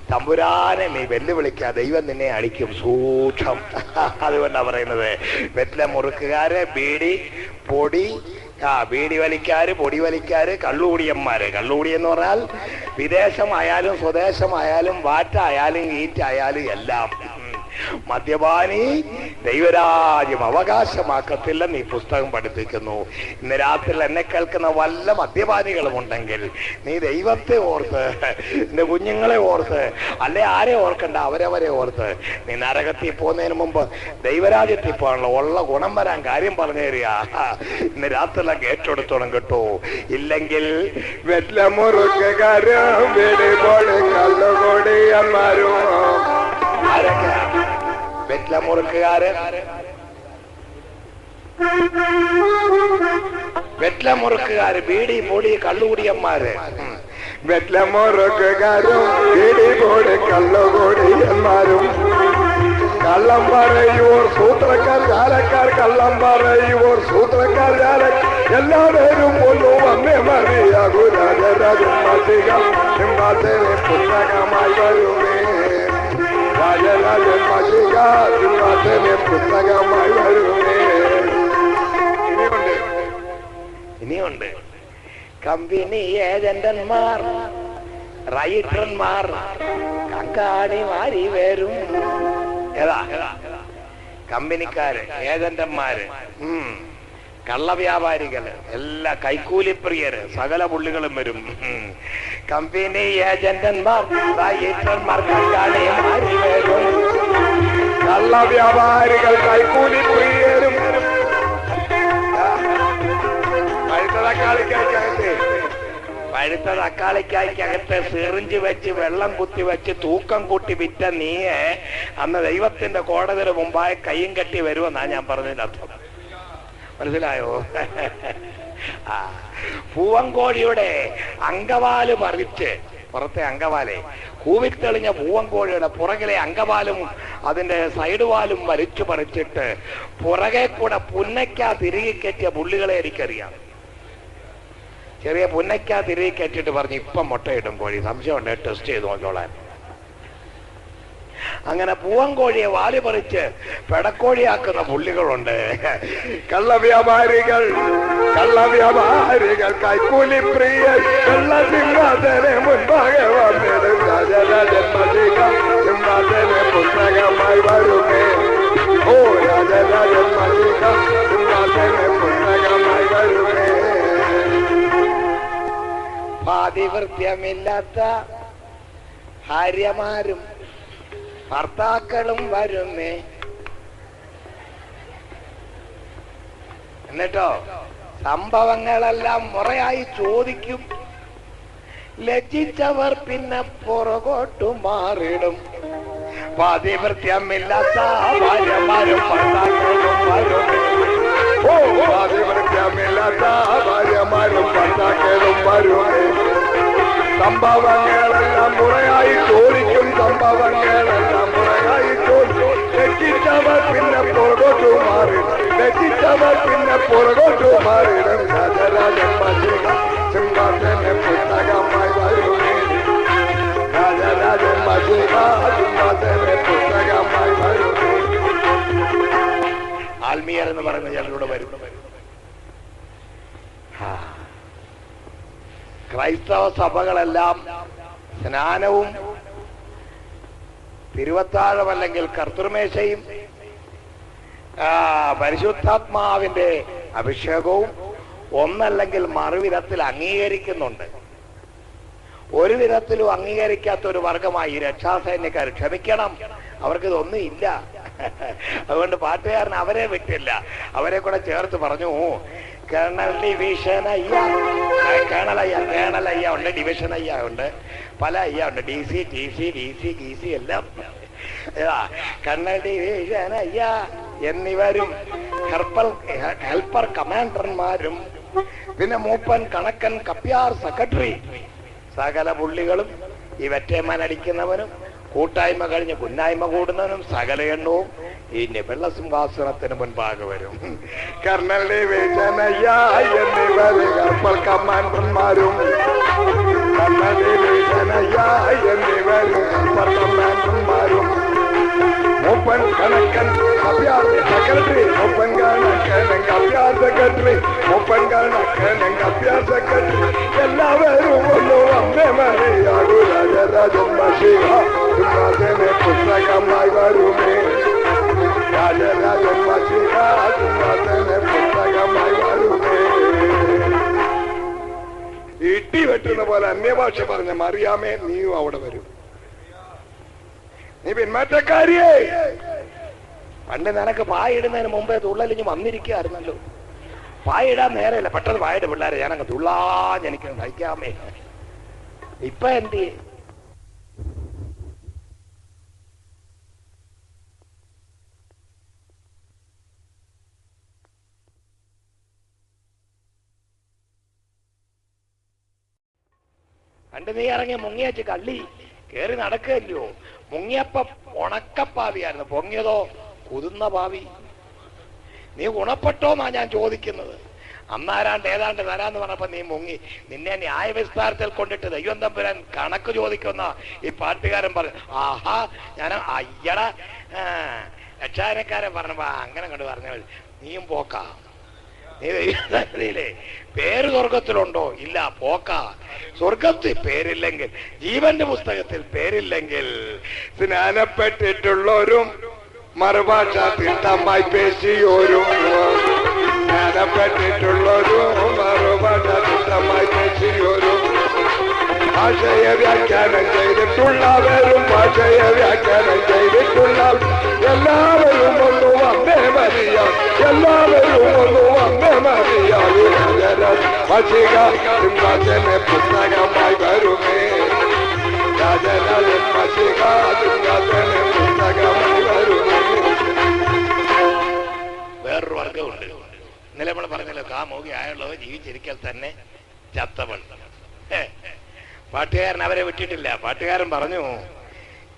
തമ്പുരാനെ നീ വെല്ലുവിളിക്കുക, ദൈവം നിന്നെ അടിക്കും സൂക്ഷം. അതുകൊണ്ടാണ് പറയുന്നത് വെറ്റില മുറുക്കുകാര്, ബീഡി, പൊടി, ബീഡി വലിക്കാര്, പൊടി വലിക്കാര്, കള്ളുകൂടിയന്മാര്. കള്ളുകൂടി എന്ന് പറഞ്ഞാൽ വിദേശമായാലും സ്വദേശമായാലും വാറ്റായാലും ഈറ്റായാലും എല്ലാം. മദ്യപാനി ദൈവരാജ്യം അവകാശമാക്കത്തില്ലെന്ന് ഈ പുസ്തകം പഠിപ്പിക്കുന്നു. ഇന്ന് രാത്രി എന്നെ കേൾക്കുന്ന വല്ല മദ്യപാനികളും ഉണ്ടെങ്കിൽ നീ ദൈവത്തെ ഓർത്ത്, നിന്റെ കുഞ്ഞുങ്ങളെ ഓർത്ത്, അല്ലെ ആരെ ഓർക്കണ്ട, അവരവരെ ഓർത്ത് നീ നരകത്തിൽ പോകുന്നതിന് മുമ്പ് ദൈവരാജ്യത്തിൽ പോകാനുള്ള ഉള്ള ഗുണം വരാൻ കാര്യം പറഞ്ഞു തരിക. ഇന്ന് രാത്രി ഏറ്റെടുത്തോളം കിട്ടൂ. ഇല്ലെങ്കിൽ വെറ്റ്ലമുറുക്കുകാര്, വെറ്റ്ലമുറുക്കുകാര്, ബീഡി പൊടി കള്ളുകൂടിയന്മാര്, വെറ്റ്ലമുറുക്കുകാരും ബീഡി പൊടി കള്ളുകൂടിയന്മാരും, കള്ളം പറയുവോർ സൂത്രക്കാർ ജാലക്കാർ, കള്ളം പറയുവോർ സൂത്രക്കാർ ജാലക്കാർ, എല്ലാവരും ഒന്നു വന്നേ മതിയാകൂ. രാജരാജൻ മതിക സിംഹാസനെ പുസ്തകമായി വരുമേ. രാജരാജൻ മതിക സിംഹാസനെ പുസ്തകമായി വരുമേ. ഇനിയുണ്ട് കമ്പനി ഏജന്റന്മാർ, റൈറ്റർമാർ, കങ്കാണിമാരി വരും. ഏതാ കമ്പനിക്കാര്, ഏജന്റന്മാര്, കള്ളവ്യാപാരികള്, എല്ലാ കൈക്കൂലിപ്രിയര്, സകല പുള്ളികളും വരും. കമ്പനി ഏജന്റന്മാർ, റൈറ്റർമാർ, കങ്കാണിമാരി വരും. കള്ളവ്യാപാരികൾ, കൈക്കൂലിപ്രിയരും, പഴുത്ത തക്കാളിക്കകത്ത് സിറിഞ്ച് വെച്ച് വെള്ളം കുത്തി വെച്ച് തൂക്കം കൂട്ടി വിറ്റ നീയെ അന്ന് ദൈവത്തിന്റെ കോടതിയുടെ മുമ്പായി കയ്യും കെട്ടി വരുമെന്നാ ഞാൻ പറഞ്ഞതിന്റെ അർത്ഥം. മനസ്സിലായോ? പൂവങ്കോഴിയുടെ അങ്കവാല് പറിച്ച്, പുറത്തെ അങ്കവാലെ കൂവിത്തെളിഞ്ഞ പൂവങ്കോഴിയുടെ പുറകിലെ അങ്കവാലും അതിന്റെ സൈഡ് വാലും വലിച്ചു പറിച്ചിട്ട് പുറകെ കൂടെ പുന്നയ്ക്കാ തിരികെ കയറ്റിയ പുള്ളികളെ എനിക്കറിയാം. ചെറിയ പുന്നയ്ക്കാ തിരികെ കയറ്റിട്ട് പറഞ്ഞു ഇപ്പം മുട്ടയിടും കോഴി, സംശയമുണ്ട്, ടെസ്റ്റ് ചെയ്ത് നോക്കിക്കോളാൻ. അങ്ങനെ പൂവൻകോഴിയെ വാല് പറിച്ച് പെടക്കോഴിയാക്കുന്ന പുള്ളികളുണ്ട്. കള്ളവ്യാപാരികൾ, കള്ളവ്യാപാരികൾ, കൈക്കൂലിപ്രിയർ, കള്ളസിംഹാസനെ മുൻപാകെ വന്നിടും. രാജരാജൻ മതിക സിംഹാസനെ പുസ്തകമായി വരുമേ. ഓ രാജരാജൻ മതിക സിംഹാസനെ പുസ്തകമായി വരുമേ. പാതിവൃത്യമില്ലാത്ത ഭാര്യമാരും ഭർത്താക്കളും വരുമേ. എന്നിട്ടോ സംഭവങ്ങളെല്ലാം മുറയായി ചോദിക്കും. ലജ്ജിച്ചവർ പിന്നെ പുറകോട്ടു മാറിടും. പാതിവൃത്യമില്ലാത്ത ഭാര്യമാരും ഭർത്താക്കളും വരുമേ. ഓ പാതിവൃത്യമില്ലാത്ത ഭാര്യമാരും ഭർത്താക്കളും വരുമേ. സംഭവങ്ങളെല്ലാം മുറയായി ചോദിക്കും. സംഭവങ്ങളെല്ലാം മുറയായി ചോദിക്കും. ലജ്ജിച്ചവർ പിന്നെ പുറകോട്ടു മാറിടും. ലജ്ജിച്ചവർ പിന്നെ പുറകോട്ടു മാറിടും. രാജരാജൻ മതിക സിംഹാസനെ പുസ്തകമായി വരുമേ. രാജരാജൻ മതിക സിംഹാസനെ പുസ്തകമായി വരുമേ. ആത്മീയർ എന്ന് പറയുന്ന ചിലരോട് വരും. ക്രൈസ്തവ സഭകളെല്ലാം സ്നാനവും തിരുവത്താഴം അല്ലെങ്കിൽ കർത്തൃമേശയും പരിശുദ്ധാത്മാവിന്റെ അഭിഷേകവും ഒന്നല്ലെങ്കിൽ മറുവിധത്തിൽ അംഗീകരിക്കുന്നുണ്ട്. ഒരു വിധത്തിലും അംഗീകരിക്കാത്ത ഒരു വർഗമായി ഈ രക്ഷാസൈന്യക്കാർ. ക്ഷമിക്കണം, അവർക്കിതൊന്നും ഇല്ല. അതുകൊണ്ട് പാട്ടുകാരൻ അവരെ വിട്ടില്ല, അവരെ കൂടെ ചേർത്ത് പറഞ്ഞു. കേണൽ ഡിവിഷൻ അയ്യ, കേണൽ അയ്യ ഉണ്ട്, ഡിവിഷൻ അയ്യ ഉണ്ട്, പല അയ്യ ഉണ്ട്, DC, TC, DC, GC എല്ലാം. കേണൽ ഡിവിഷൻ അയ്യ എന്നിവരും ഹെൽപ്പർ കമാൻഡർമാരും പിന്നെ മൂപ്പൻ, കണക്കൻ, കപ്യാർ, സെക്രട്ടറി, സകല പുള്ളികളും ഈ വെറ്റേമാനടിക്കുന്നവനും കൂട്ടായ്മ കഴിഞ്ഞ് കുന്നായ്മ കൂടുന്നവനും സകല എണ്ണവും ഈ വെള്ളസിംഹാസനത്തിന് മുൻപാകെ വരും. കർണൽ ഡിവിഷനയ്യ എന്നിവരും ഹെൽപ്പർ കമാൻഡർമാരും, കർണൽ ഡിവിഷനയ്യ എന്നിവരും ഹെൽപ്പർ കമാൻഡർമാരും, മൂപ്പൻ മൂപ്പൻ കണക്കൻ അഭ്യാസ സെക്രട്ടറി മൂപ്പൻ കണക്കൻ അഭ്യാസ സെക്രട്ടറി മൂപ്പൻ കണക്കൻ അഭ്യാസ സെക്രട്ടറി എല്ലാവരും ഒന്ന് വന്നേ മറിയാകൂ രാജരാജൻ മഷിക സിംഹാസന പുസ്തകമായി വരുമേ രാജരാജൻ മഷിക സിംഹാസന പുസ്തകമായി വരുമേ. ഇട്ടി വെട്ടുന്ന പോലെ അന്യഭാഷ പറഞ്ഞ മറിയാമേ നീയും അവിടെ വരും. നീ പിന്മാറ്റക്കാരിയേ. പണ്ട് നിനക്ക് പായിടുന്നതിന് മുമ്പേ തുള്ളലിഞ്ഞ് വന്നിരിക്കുകയായിരുന്നല്ലോ. പായിടാൻ നേരമില്ല, പെട്ടെന്ന് പായുടെ പിള്ളേരെ ഞാനങ്ങ് തുള്ളാഞ്ഞെനിക്ക് സഹിക്കാമേ. ഇപ്പൊ എന്ത് പണ്ട് നീ ഇറങ്ങിയ മുങ്ങിയച്ച് കള്ളി കേറി നടക്കുകയല്ലോ. മുങ്ങിയപ്പ ഉണക്കപ്പാവിയായിരുന്നു, പൊങ്ങിയതോ കുതിർന്ന പാവി. നീ ഗുണപ്പെട്ടോന്നാ ഞാൻ ചോദിക്കുന്നത്. അന്നാരാണ്ട് ഏതാണ്ട് തരാന്ന് പറഞ്ഞപ്പോ നീ മുങ്ങി. നിന്നെ ന്യായവിസ്താരത്തിൽ കൊണ്ടിട്ട് ദൈവം തമ്പുരാൻ കണക്ക് ചോദിക്കുന്ന ഈ പാട്ടുകാരൻ പറഞ്ഞു. ആഹാ ഞാൻ അയ്യട രക്ഷാനക്കാരൻ പറഞ്ഞപ്പോ അങ്ങനെ കണ്ടു പറഞ്ഞ നീയും പോക്കാ. നീ ദൈവത്തിലെ പേര് സ്വർഗത്തിലുണ്ടോ? ഇല്ല, പോക്ക. സ്വർഗത്തിൽ പേരില്ലെങ്കിൽ, ജീവന്റെ പുസ്തകത്തിൽ പേരില്ലെങ്കിൽ സ്നാനപ്പെട്ടിട്ടുള്ളവരും മറുഭാഷ തിട്ടമായി പേശിയോരും സ്നാനപ്പെട്ടിട്ടുള്ളവരും മറുഭാഷ തിട്ടമായി പേശിയോരും ഭാഷയെ വ്യാഖ്യാനം ചെയ്തിട്ടുള്ളവരും ഭാഷയെ വ്യാഖ്യാനം ചെയ്തിട്ടുള്ള എല്ലാവരും ഒന്ന് വന്നേ മറിയാം. എല്ലാവരും ഒന്ന് വന്നേ മറിയാം. മഷിക സിംഹാസന പുസ്തകമായി വരുമേ രാജരാജൻ മഷിക സിംഹാസന പുസ്തകമായി വരുമേ. വേറൊരു വർഗമുണ്ട്. ഇന്നലെ നമ്മൾ പറഞ്ഞല്ലോ, കാമോകി ആയുള്ളവർ ജീവിച്ചിരിക്കൽ തന്നെ ചത്തവൾ. പാട്ടുകാരൻ അവരെ വിട്ടിട്ടില്ല. പാട്ടുകാരൻ പറഞ്ഞു,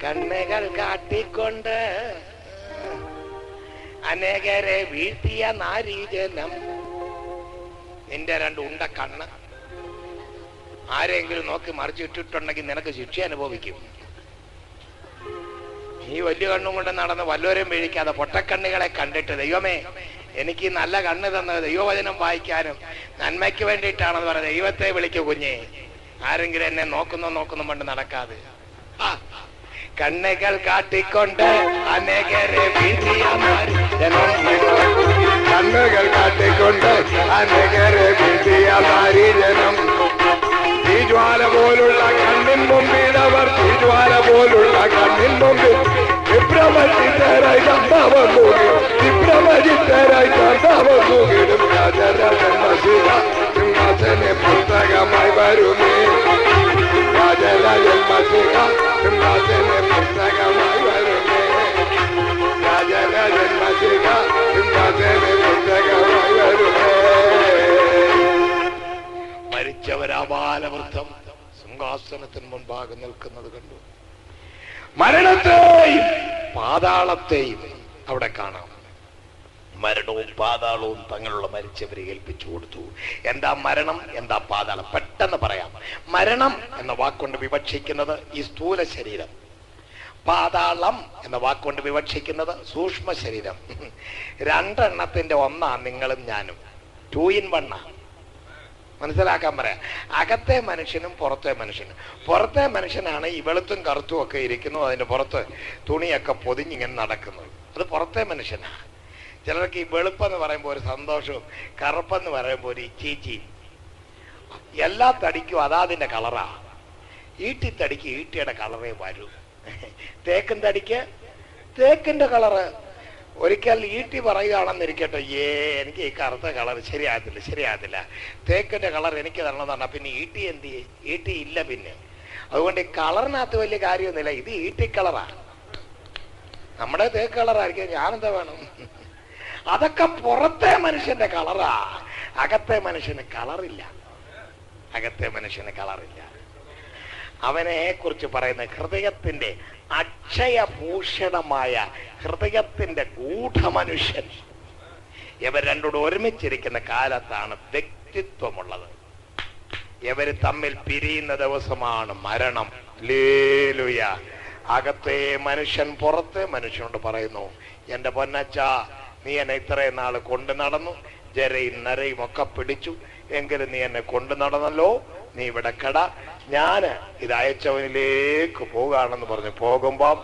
കണ്ണുകൾ കാട്ടിക്കൊണ്ട് അനേകരെ വീഴ്ത്തിയ നാരീജനം. നിന്റെ രണ്ട് ഉണ്ട കണ്ണ് ആരെങ്കിലും നോക്കി മറിച്ചിട്ടിട്ടുണ്ടെങ്കിൽ നിനക്ക് ശിക്ഷ അനുഭവിക്കും. നീ വലിയ കണ്ണും കൊണ്ട് നടന്ന് വല്ലവരെയും വീഴിക്കാതെ പൊട്ടക്കണ്ണുകളെ കണ്ടിട്ട് ദൈവമേ എനിക്ക് നല്ല കണ്ണ് തന്നത് ദൈവവചനം വായിക്കാനും നന്മയ്ക്ക് വേണ്ടിയിട്ടാണെന്ന് പറഞ്ഞ ദൈവത്തെ വിളിക്കൂ കുഞ്ഞേ. ആരെങ്കിലും എന്നെ നോക്കുന്നു കൊണ്ട് നടക്കാതെ. കണ്ണുകൾ കാട്ടിക്കൊണ്ട് അനേകരെ വീഴ്ത്തിയ കണ്ണുകൾ കാട്ടിക്കൊണ്ട് അനേകരെ വീഴ്ത്തിയ നാരീജനം. തീജ്വാല പോലുള്ള കണ്ണിൻ മുമ്പിൽ അവർ തീജ്വാല പോലുള്ള കണ്ണിൻ മുമ്പിൽ വിഭ്രമചിത്തരായി ചന്താവം തൂകിടും. വിഭ്രമചിത്തരായി ചന്താവം തൂകിടും. രാജരാജൻ മഷിക സിംഹാസന പുസ്തകമായി വരുമേ രാജരാജൻ മഷിക സിംഹാസന പുസ്തകമായി വരുമേ രാജരാജൻ മഷിക സിംഹാസന പുസ്തകമായി വരുമേ. മരിച്ചവരാബാലവൃദ്ധം സിംഹാസനത്തിന് മുൻപാകെ നിൽക്കുന്നത് കണ്ടു. മരണത്തെയും പാതാളത്തെയും അവിടെ കാണാം. മരണവും പാതാളവും തങ്ങളുള്ള മരിച്ചവരെ ഏൽപ്പിച്ചു കൊടുത്തു. എന്താ മരണം, എന്താ പാതാളം? പെട്ടെന്ന് പറയാം. മരണം എന്ന വാക്കുകൊണ്ട് വിവക്ഷിക്കുന്നത് ഈ സ്ഥൂല ശരീരം. പാതാളം എന്ന വാക്കുകൊണ്ട് വിവക്ഷിക്കുന്നത് സൂക്ഷ്മ ശരീരം. രണ്ടെണ്ണത്തിന്റെ ഒന്നാ നിങ്ങളും ഞാനും. 2 in 1. മനസ്സിലാക്കാൻ പറയാം. അകത്തെ മനുഷ്യനും പുറത്തെ മനുഷ്യനും. പുറത്തെ മനുഷ്യനാണ് ഈ വെളുത്തും കറുത്തും ഒക്കെ ഇരിക്കുന്നത്, അതിന്റെ പുറത്ത് തുണിയൊക്കെ പൊതിഞ്ഞിങ്ങനെ നടക്കുന്നത്. അത് പുറത്തെ മനുഷ്യനാ. ചിലർക്ക് ഈ വെളുപ്പെന്ന് പറയുമ്പോൾ ഒരു സന്തോഷവും കറുപ്പെന്ന് പറയുമ്പോൾ ഒരു ഇച്ചീച്ചിയും. എല്ലാ തടിക്കും അതാതിന്റെ കളറാ. ഈട്ടിത്തടിക്ക് ഈട്ടിയുടെ കളറേ വരൂ. തേക്കും തടിക്ക് തേക്കിന്റെ കളറ്. ഒരിക്കൽ ഈട്ടി പറയുകയാണെന്നിരിക്കട്ടെ, എനിക്ക് ഈ കറുത്ത കളർ ശരിയാകത്തില്ല, തേക്കിന്റെ കളർ എനിക്ക് തരണമെന്ന് പറഞ്ഞാൽ പിന്നെ ഈട്ടി എന്ത് ചെയ്യും? ഈട്ടി ഇല്ല പിന്നെ. അതുകൊണ്ട് ഈ കളറിനകത്ത് വലിയ കാര്യമൊന്നുമില്ല. ഇത് ഈട്ടി കളറാ. നമ്മുടെ തേക്ക് കളറായിരിക്കും. ഞാനെന്താ വേണം? അതൊക്കെ പുറത്തെ മനുഷ്യന്റെ കളറാ. അകത്തെ മനുഷ്യന് കളറില്ല. അവനെ കുറിച്ച് പറയുന്ന ഹൃദയത്തിന്റെ അക്ഷയഭൂഷണമായ ഹൃദയത്തിന്റെ ഗൂഢമനുഷ്യൻ. ഇവർ രണ്ടോട് ഒരുമിച്ചിരിക്കുന്ന കാലത്താണ് വ്യക്തിത്വമുള്ളത്. ഇവര് തമ്മിൽ പിരിയുന്ന ദിവസമാണ് മരണം. ഹല്ലേലൂയ. അകത്തെ മനുഷ്യൻ പുറത്തെ മനുഷ്യനോട് പറയുന്നു, എന്റെ പൊന്നച്ച, നീ എന്നെ ഇത്രയും നാൾ കൊണ്ടു നടന്നു, ജരയും നരയും ഒക്കെ പിടിച്ചു, എങ്കിലും നീ എന്നെ കൊണ്ടു നടന്നല്ലോ, നീ ഇവിടെ കട, ഞാന് ഇത് അയച്ചവനിലേക്ക് പോകാണെന്ന് പറഞ്ഞു പോകുമ്പം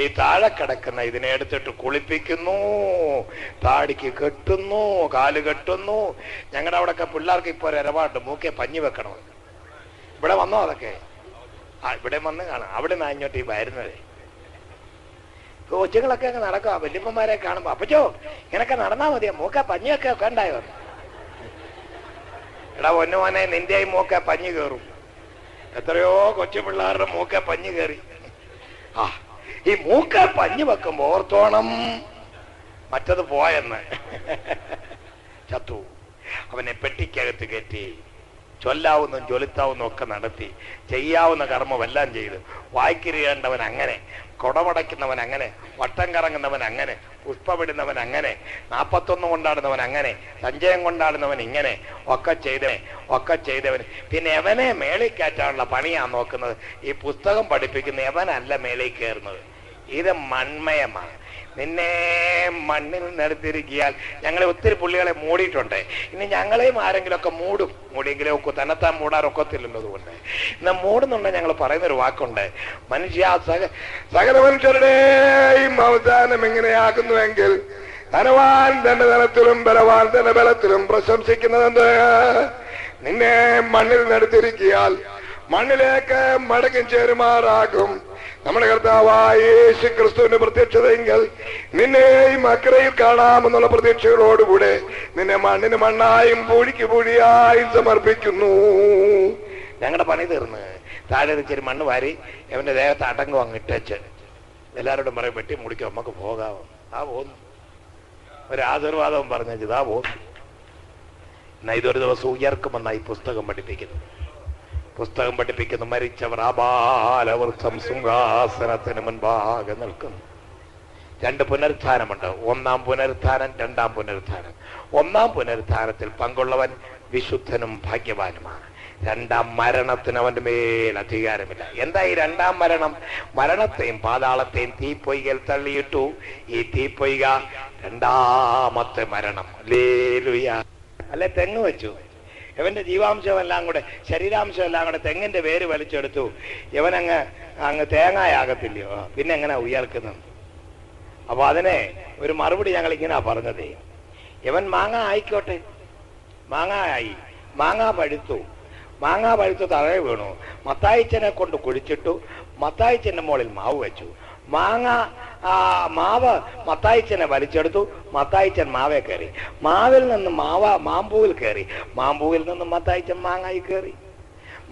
ഈ താഴെ കിടക്കുന്ന ഇതിനെ എടുത്തിട്ട് കുളിപ്പിക്കുന്നു, താടിക്ക് കെട്ടുന്നു, കാല് കെട്ടുന്നു. ഞങ്ങളുടെ അവിടെയൊക്കെ പിള്ളേർക്ക് ഇപ്പൊ ഒരു ഇടപാട്, മൂക്കെ പഞ്ഞി വെക്കണം. ഇവിടെ വന്നോ അതൊക്കെ? ഇവിടെ വന്ന് കാണാം. അവിടെ നിന്ന് അങ്ങോട്ട് ഈ വരുന്നത് കൊച്ചുങ്ങളൊക്കെ അങ്ങ് നടക്കുക. വല്യപ്പന്മാരെ കാണുമ്പോ, അപ്പച്ചോ ഇങ്ങനൊക്കെ നടന്നാ മതിയാ, മൂക്ക പഞ്ഞിയൊക്കെ ഒക്കെ ഉണ്ടായോ? എടാ പൊന്നുമോനെ, നിന്റെ ഈ മൂക്ക പഞ്ഞി കയറും. എത്രയോ കൊച്ചു പിള്ളേരുടെ മൂക്ക പഞ്ഞി കയറി. ആ, ഈ മൂക്ക പഞ്ഞി വെക്കുമ്പോ ഓർത്തോണം മറ്റത് പോയെന്ന്. ചത്തു. അവനെ പെട്ടിക്കകത്ത് കയറ്റി ചൊല്ലാവുന്നതും ചൊലുത്താവുന്നതും ഒക്കെ നടത്തി, ചെയ്യാവുന്ന കർമ്മമെല്ലാം ചെയ്ത്, വായ്ക്കിരിയേണ്ടവൻ അങ്ങനെ, കുടമടയ്ക്കുന്നവൻ അങ്ങനെ, വട്ടം കറങ്ങുന്നവൻ അങ്ങനെ, പുഷ്പമിടുന്നവൻ അങ്ങനെ, 41 കൊണ്ടാടുന്നവൻ അങ്ങനെ, സഞ്ചയം കൊണ്ടാടുന്നവൻ ഇങ്ങനെ ഒക്കെ ചെയ്തവൻ. പിന്നെ എവനെ മേളിൽ കയറ്റാനുള്ള പണിയാ നോക്കുന്നത്. ഈ പുസ്തകം പഠിപ്പിക്കുന്ന എവനല്ല മേളിൽ കയറുന്നത്. ഇത് മൺമയമാണ്. നിന്നെ മണ്ണിൽ നിന്നെടുത്തിരിക്കിയാൽ, ഞങ്ങളെ ഒത്തിരി പുള്ളികളെ മൂടിയിട്ടുണ്ട്. ഇനി ഞങ്ങളെയും ആരെങ്കിലും ഒക്കെ മൂടിയെങ്കിലേ ഒക്കൂ, തന്നെത്താൻ മൂടാറൊക്കത്തില്ലല്ലോ. അതുകൊണ്ട് ഇന്ന് മൂടുന്നുണ്ടെങ്കിൽ ഞങ്ങൾ പറയുന്നൊരു വാക്കുണ്ട്, സകല മനുഷ്യരുടെയും അവസാനം എങ്ങനെയാകുന്നുവെങ്കിൽ ധനവാൻ തന്റെ ധനത്തിലും ബലവാൻ തന്റെ ബലത്തിലും പ്രശംസിക്കുന്നതെന്ത്? നിന്നെ മണ്ണിൽ നിന്നെടുത്തിരിക്കിയാൽ മണ്ണിലേക്ക് മടങ്ങി ചേരുമാറാകും. നമ്മുടെ കർത്താവായ യേശു ക്രിസ്തുവിന്റെ പ്രത്യക്ഷതയെങ്കിൽ നിന്നെയും അക്കരയിൽ കാണാമെന്നുള്ള പ്രതീക്ഷകളോടുകൂടെ നിന്നെ മണ്ണിന് മണ്ണായും പൂഴിക്ക് പൂഴിയായും സമർപ്പിക്കുന്നു. ഞങ്ങളുടെ പണി തീർന്ന് താഴെ ഇച്ചിരി മണ്ണ് വാരി അവന്റെ ദേഹത്ത് അടങ്ങും അങ്ങ് ഇട്ടച്ച് എല്ലാവരോടും പറയും, വെട്ടി മുടിക്കും, നമുക്ക് പോകാമോ? ആ പോന്നു. ഒരു ആശീർവാദവും പറഞ്ഞു, ഇതാ പോന്നു. എന്നാ ഇതൊരു ദിവസം ഉയർക്കുമെന്നായി പുസ്തകം പഠിപ്പിക്കുന്നു. മരിച്ചവർ ആബാലവൃക്ഷം സിംഹാസനത്തിന് മുൻപാകെ നിൽക്കുന്നു. 2 പുനരുത്ഥാനമുണ്ട്. 1-ാം പുനരുത്ഥാനം, 2-ാം പുനരുത്ഥാനം. 1-ാം പുനരുത്ഥാനത്തിൽ പങ്കുള്ളവൻ വിശുദ്ധനും ഭാഗ്യവാനുമാണ്. 2-ാം മരണത്തിന് അവന്റെ മേൽ അധികാരമില്ല. എന്താ ഈ 2-ാം മരണം? മരണത്തെയും പാതാളത്തെയും തീപ്പൊയ്കയിൽ തള്ളിയിട്ടു. ഈ തീപ്പൊയ്ക 2-ാമത്തെ മരണം. ഹല്ലേലൂയ. അല്ലെ, തെങ്ങ് വെച്ചു, ഇവന്റെ ജീവാംശം എല്ലാം കൂടെ, ശരീരാംശം എല്ലാം കൂടെ തെങ്ങിന്റെ വേര് വലിച്ചെടുത്തു. ഇവനങ്ങ് തേങ്ങായാകത്തില്ലയോ? പിന്നെ എങ്ങനെ ഉയർക്കുന്നത്? അപ്പൊ അതിനെ ഒരു മറുപടി ഞങ്ങൾ ഇങ്ങനെ പറഞ്ഞതേ, ഇവൻ മാങ്ങ ആയിക്കോട്ടെ, മാങ്ങ ആയി, മാങ്ങ പഴുത്തു തറയെ വീണു, മത്തായിച്ചനെ കൊണ്ട് കുഴിച്ചിട്ടു, മത്തായിച്ചന്റെ മുകളിൽ മാവ് വെച്ചു. മാവ് മത്തായിച്ചനെ വലിച്ചെടുത്തു, മത്തായിച്ചൻ മാവേ കയറി, മാവിൽ നിന്ന് മാമ്പൂവിൽ കയറി, മാമ്പൂവിൽ നിന്ന് മത്തായിച്ചൻ മാങ്ങായി കയറി,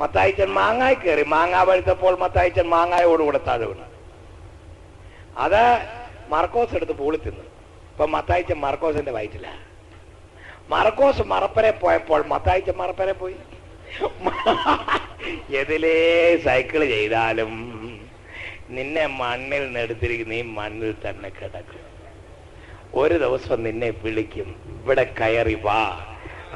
മത്തായിച്ചൻ മാങ്ങായി കയറി, മാങ്ങ പഴുത്തപ്പോൾ മത്തായിച്ചൻ മാങ്ങായോടുകൂടെ താഴെ വീണു. അത് മർക്കോസ് എടുത്ത് പൂളി തിന്നു. ഇപ്പൊ മത്തായിച്ചൻ മർക്കോസിന്റെ വയറ്റില. മർക്കോസ് മറപ്പരെ പോയപ്പോൾ മത്തായിച്ചൻ മറപ്പരെ പോയി. എതിലേ സൈക്കിൾ ചെയ്താലും നിന്നെ മണ്ണിൽ നിന്നെടുത്തിരിക്കുന്ന ഈ മണ്ണിൽ തന്നെ കിടക്കും. ഒരു ദിവസം നിന്നെ വിളിക്കും, ഇവിടെ കയറി വാ.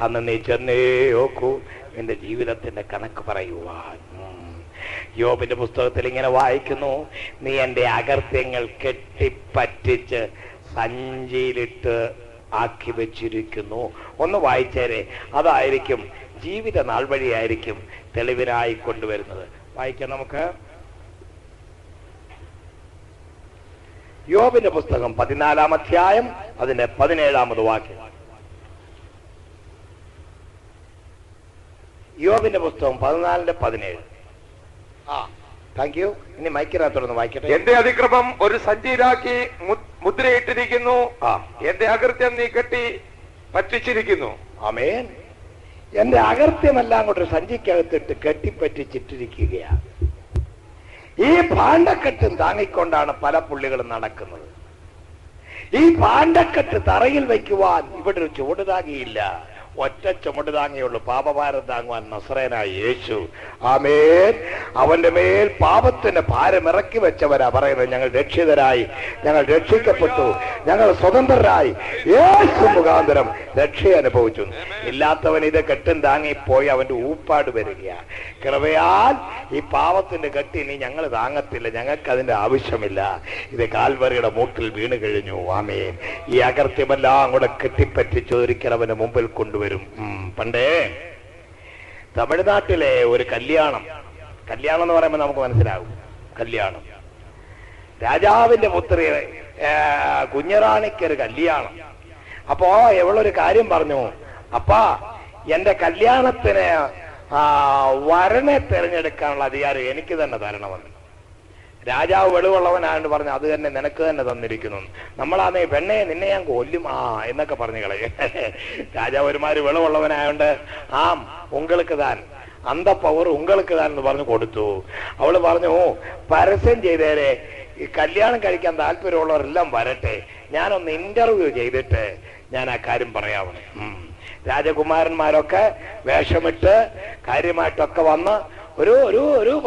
അന്ന് നീ ചെന്നേ നോക്കൂ നിന്റെ ജീവിതത്തിന്റെ കണക്ക് പറയുവാൻ. യോബിന്റെ പുസ്തകത്തിൽ ഇങ്ങനെ വായിക്കുന്നു, നീ എന്റെ അകൃത്യങ്ങൾ കെട്ടിപ്പറ്റിച്ച് സഞ്ചിയിലിട്ട് ആക്കി വെച്ചിരിക്കുന്നു. ഒന്ന് വായിച്ചേരെ, അതായിരിക്കും ജീവിത നാൾ വഴിയായിരിക്കും തെളിവിനായി കൊണ്ടുവരുന്നത്. വായിക്കാം നമുക്ക്. യോബിന്റെ പുസ്തകം 14-ാം അധ്യായം അതിന്റെ 17-ാമത് വാക്യം. യോബിന്റെ പുസ്തകം 14:17. Thank you. ഇനി മൈക്കിനകത്തോടൊന്ന് വായിക്കട്ടെ. എന്റെ അതിക്രമം ഒരു സഞ്ചിയിലാക്കി മുദ്രയിട്ടിരിക്കുന്നു, എന്റെ അകൃത്യം നീ കെട്ടി പറ്റിച്ചിരിക്കുന്നു. ആമേൻ. എന്റെ അകൃത്യമെല്ലാം കൊണ്ട് സഞ്ചിക്കകത്തിട്ട് കെട്ടിപ്പറ്റിച്ചിട്ടിരിക്കുകയാണ്. ഈ ഭാണ്ഡക്കെട്ടും താങ്ങിക്കൊണ്ടാണ് പല പുള്ളികളും നടക്കുന്നത്. ഈ ഭാണ്ഡക്കെട്ട് തറയിൽ വയ്ക്കുവാൻ ഇവിടെ ഒരു ചുവട് താങ്ങിയില്ല, ഒറ്റ ചുമട് താങ്ങിയുള്ളൂ, പാപഭാരം താങ്ങുവാൻ നസറേനായ യേശു. ആമേൻ. അവന്റെ മേൽ പാപത്തിന്റെ ഭാരം ഇറക്കി വെച്ചവരാ പറയുന്നത്, ഞങ്ങൾ രക്ഷിതരായി, ഞങ്ങൾ രക്ഷിക്കപ്പെട്ടു, ഞങ്ങൾ സ്വതന്ത്രരായി യേശു മുഖാന്തരം രക്ഷ അനുഭവിച്ചു. ഇല്ലാത്തവൻ ഇത് കെട്ടും താങ്ങിപ്പോയി അവന്റെ ഊപ്പാട് വരികയാണ്. കൃപയാൽ ഈ പാവത്തിന്റെ കെട്ടി ഇനി ഞങ്ങൾ താങ്ങത്തില്ല, ഞങ്ങൾക്ക് അതിന്റെ ആവശ്യമില്ല. ഇത് കാൽവറിയുടെ മൂട്ടിൽ വീണ് കഴിഞ്ഞു. ആമേൻ. ഈ അകൃത്യമെല്ലാം കൂടെ കെട്ടിപ്പറ്റിച്ച് ഒരിക്കലവന്റെ മുമ്പിൽ കൊണ്ടുവരും. പണ്ടേ തമിഴ്നാട്ടിലെ ഒരു കല്യാണം എന്ന് പറയുമ്പോൾ നമുക്ക് മനസ്സിലാവും. കല്യാണം, രാജാവിന്റെ പുത്രി കുഞ്ഞറാണിക്കൊരു കല്യാണം. അപ്പോ എവളൊരു കാര്യം പറഞ്ഞു, അപ്പാ എന്റെ കല്യാണത്തിന് വരനെ തിരഞ്ഞെടുക്കാനുള്ള അധികാരം എനിക്ക് തന്നെ തരണമെന്ന്. രാജാവ് വെളിവുള്ളവനാണെന്ന് പറഞ്ഞു, അത് തന്നെ നിനക്ക് തന്നെ തന്നിരിക്കുന്നു. നമ്മളാണേ പെണ്ണെ നിന്നെ ഞാൻ കൊല്ലും എന്നൊക്കെ പറഞ്ഞു കളയും. രാജാവ് ഒരുമാതിരി വെളിവുള്ളവനായോണ്ട് ഉങ്ങൾക്ക് താൻ അന്ത പവർ ഉങ്ങൾക്ക് താൻ എന്ന് പറഞ്ഞു കൊടുത്തു. അവള് പറഞ്ഞു, പരസ്യം ചെയ്തേരെ, ഈ കല്യാണം കഴിക്കാൻ താല്പര്യമുള്ളവരെല്ലാം വരട്ടെ, ഞാനൊന്ന് ഇന്റർവ്യൂ ചെയ്തിട്ട് ഞാൻ ആ കാര്യം പറയാവുന്നു. രാജകുമാരന്മാരൊക്കെ വേഷമിട്ട് കാര്യമായിട്ടൊക്കെ വന്ന് ഒരു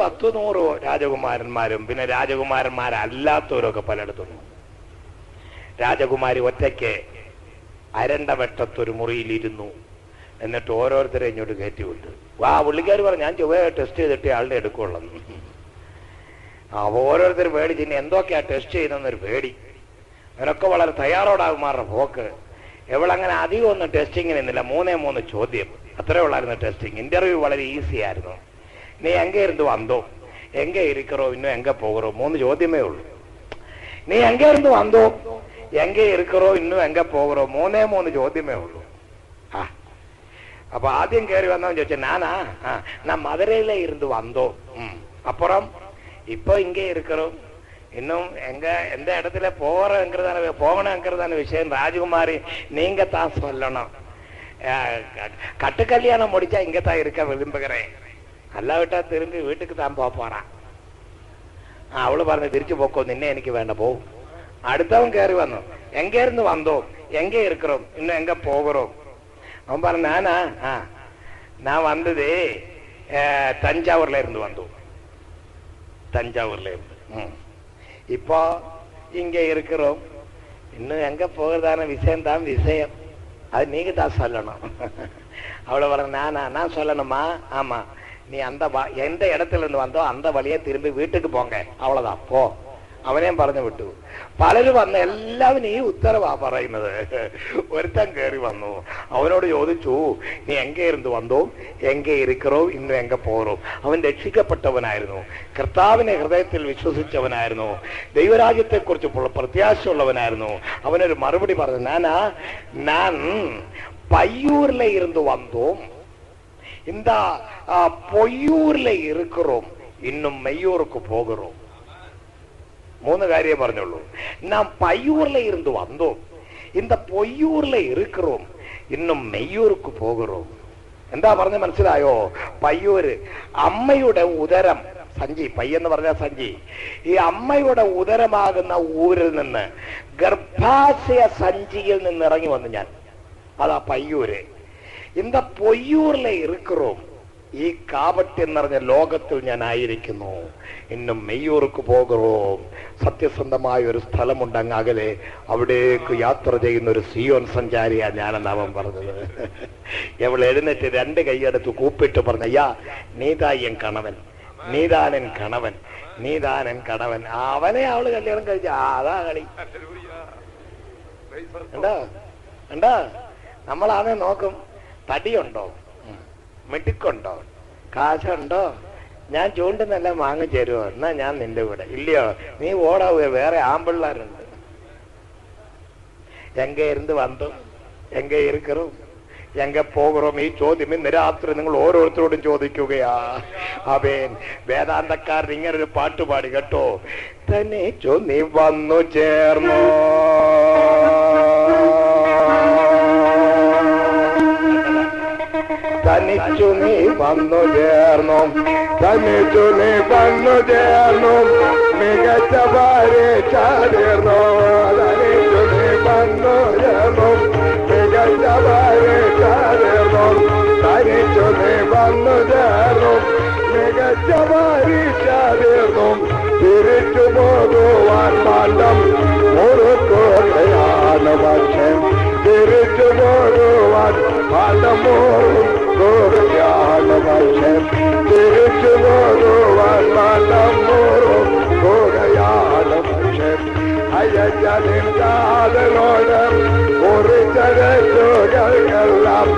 100 രാജകുമാരന്മാരും പിന്നെ രാജകുമാരന്മാരല്ലാത്തവരൊക്കെ പലയിടത്തും. രാജകുമാരി ഒറ്റയ്ക്ക് അരണ്ട വെട്ടത്തൊരു മുറിയിലിരുന്നു. എന്നിട്ട് ഓരോരുത്തരെ ഇങ്ങോട്ട് കയറ്റി വിട്ടു. പുള്ളിക്കാർ പറഞ്ഞു, ഞാൻ ചൊവ്വ ടെസ്റ്റ് ചെയ്തിട്ട് ആളുടെ എടുക്കുള്ളൂ. ഓരോരുത്തർ പേടിച്ച് ഇനി എന്തൊക്കെയാ ടെസ്റ്റ് ചെയ്യുന്നൊരു പേടി. അതിനൊക്കെ വളരെ തയ്യാറോടാകുമാരുടെ പോക്ക്. എവളങ്ങനെ അധികം ഒന്നും ടെസ്റ്റിങ്ങിന് നിന്നില്ല. 3 ചോദ്യം അത്രേ ഉള്ളായിരുന്നു ടെസ്റ്റിങ്. ഇന്റർവ്യൂ വളരെ ഈസി ആയിരുന്നു. നീ എങ്ക ഇருந்து വന്നോ, എങ്ക ഇരിക്കറോ, ഇന്നും എങ്ക പോകറോ, 3 ചോദ്യമേ ഉള്ളൂ. നീ എങ്ക ഇருந்து വന്നോ, എങ്ക ഇരിക്കറോ, ഇന്നും എങ്ക പോകറോ, 3 ചോദ്യമേ ഉള്ളൂ. അപ്പൊ ആദ്യം കയറി വന്നവൻ ചോദിച്ചാൽ, ഞാൻ മധുരയിലെ ഇருந்து വന്നോ, അപ്പുറം ഇപ്പൊ ഇങ്ക ഇരിക്കറോ, இன்னும் எந்த இடத்துல போகணுங்கிறதான விஷயம் ராஜகுமாரி நீங்க தான் சொல்லணும். கட்டு கல்யாணம் முடிச்சா இங்கத்தான் இருக்க விரும்புகிறேன், അല്ലാവിട്ടാ തിരുമ്പി വീട്ടിക്ക് താൻ പോറാൻ. അവള് പറഞ്ഞു, തിരിച്ചു പോക്കോ, നിന്നെ എനിക്ക് വേണ്ട, പോവും. അടുത്തവൻ കയറി വന്നു, എങ്കേരുന്ന് വന്നോ, എങ്ക ഇരിക്കറോ, ഇന്നും എങ്ക പോകറോ. അവൻ പറഞ്ഞു, ഞാൻ വന്നത് തഞ്ചാവൂരില ഇருந்து വന്നു, തഞ്ചാവൂരില இருந்து. இப்போ இங்க இருக்கிறோம், இன்னும் எங்க போகிறதான விஷயம் தான் விஷயம், அது நீங்க தான் சொல்லணும். அவ்வளவு வர நான் சொல்லணுமா? ஆமா, நீ எந்த இடத்துல இருந்து வந்தோ அந்த வழியே திரும்பி வீட்டுக்கு போங்க, அவ்வளவுதான், போ. അവനെയും പറഞ്ഞു വിട്ടു. പലരും വന്ന് എല്ലാവരും ഈ ഉത്തരവാ പറയുന്നത്. ഒരുത്തൻ കയറി വന്നു, അവനോട് ചോദിച്ചു, നീ എങ്ക ഇരുന്ന് വന്നോ, എങ്ക ഇരിക്കറോ, ഇന്നും എങ്ക പോറോ. അവൻ രക്ഷിക്കപ്പെട്ടവനായിരുന്നു, കർത്താവിനെ ഹൃദയത്തിൽ വിശ്വസിച്ചവനായിരുന്നു, ദൈവരാജ്യത്തെക്കുറിച്ച് പ്രത്യാശയുള്ളവനായിരുന്നു. അവനൊരു മറുപടി പറഞ്ഞു, ഞാൻ പയ്യൂരിലെ ഇരുന്ന് വന്നോ, இந்த പൊയ്യൂരിലെ ഇരിക്കറോ, ഇന്നും മെയ്യൂർക്ക് പോകറോ. 3 കാര്യം പറഞ്ഞുള്ളൂ. நான் பையூர்ல இருந்து வந்தோம், இந்த பொய்யூர்ல இருக்கிறோம், இன்னும் மெய்யூருக்கு போகிறோம். എന്താ പറഞ്ഞ മനസ്സിലായോ? പയ്യൂര് അമ്മയുടെ ഉദരം, സഞ്ചി, പയ്യെന്ന് പറഞ്ഞ സഞ്ചി, ഈ അമ്മയുടെ ഉദരമാകുന്ന ഊരിൽ നിന്ന്, ഗർഭാശയ സഞ്ചിയിൽ നിന്ന് ഇറങ്ങി വന്നു ഞാൻ, അതാ പയ്യൂര്. இந்த പൊയ്യൂർல இருக்கிறோம், ഈ കാപട്യം എന്ന് പറഞ്ഞ ലോകത്തിൽ ഞാൻ ആയിരിക്കുന്നു, ഇന്നും മെയ്യൂർക്ക് പോകുറോം. സത്യസന്ധമായ ഒരു സ്ഥലമുണ്ട് അങ്ങ് അകലെ, അവിടേക്ക് യാത്ര ചെയ്യുന്ന ഒരു സിയോൻ സഞ്ചാരിയാ ഞാനെന്ന് അവൻ പറഞ്ഞത്. എവൾ എഴുന്നേറ്റ് 2 കൈയെടുത്ത് കൂപ്പിട്ട് പറഞ്ഞു, അയ്യാ നീതായൻ കണവൻ, നീതാനൻ കണവൻ, നീതാനൻ കണവൻ. അവനെ അവള് കല്യാണം കഴിച്ച അതാ കളി. എന്താ നമ്മളാണെ നോക്കും, തടിയുണ്ടോ, മിടുക്കുണ്ടോ, കാശുണ്ടോ, ഞാൻ ചൂണ്ടുന്നെല്ലാം വാങ്ങിച്ചു തരുമോ, എന്നാ ഞാൻ നിന്റെ കൂടെ. ഇല്ലയോ, നീ ഓടാവുക, വേറെ ആമ്പിള്ളാരുണ്ട്. എങ്ക ഇരുന്ന് വന്നു, എങ്ക ഇരിക്കറും, എങ്ക പോകുറോം. ഈ ചോദ്യം ഇന്ന് രാത്രി നിങ്ങൾ ഓരോരുത്തരോടും ചോദിക്കുകയാ. അവേൻ വേദാന്തക്കാരൻ ഇങ്ങനൊരു പാട്ടുപാടി കേട്ടോ, തനിച്ചു നീ വന്നു ചേർന്നോ, തനിച്ചു നീ വന്നു ചേർന്നു, തനിച്ചു നീ വന്നു ചേർന്നു, മികച്ച ഭാര്യ ചേർന്നു, തനിച്ചു നീ വന്നു ചേർന്നു, മികച്ച ഭാര്യ ചേർന്നു. മുറുക്കുകയാണ് പക്ഷേ തിരിച്ചു പോകുവാൻ പാഠം മുറുക്കുകയാണ് പക്ഷേ തിരിച്ചു പോകുവാൻ പാഠം മുറുക്കുകയാണ് പക്ഷേ അയച്ചതിനോട് കുറിച്ചതെല്ലാം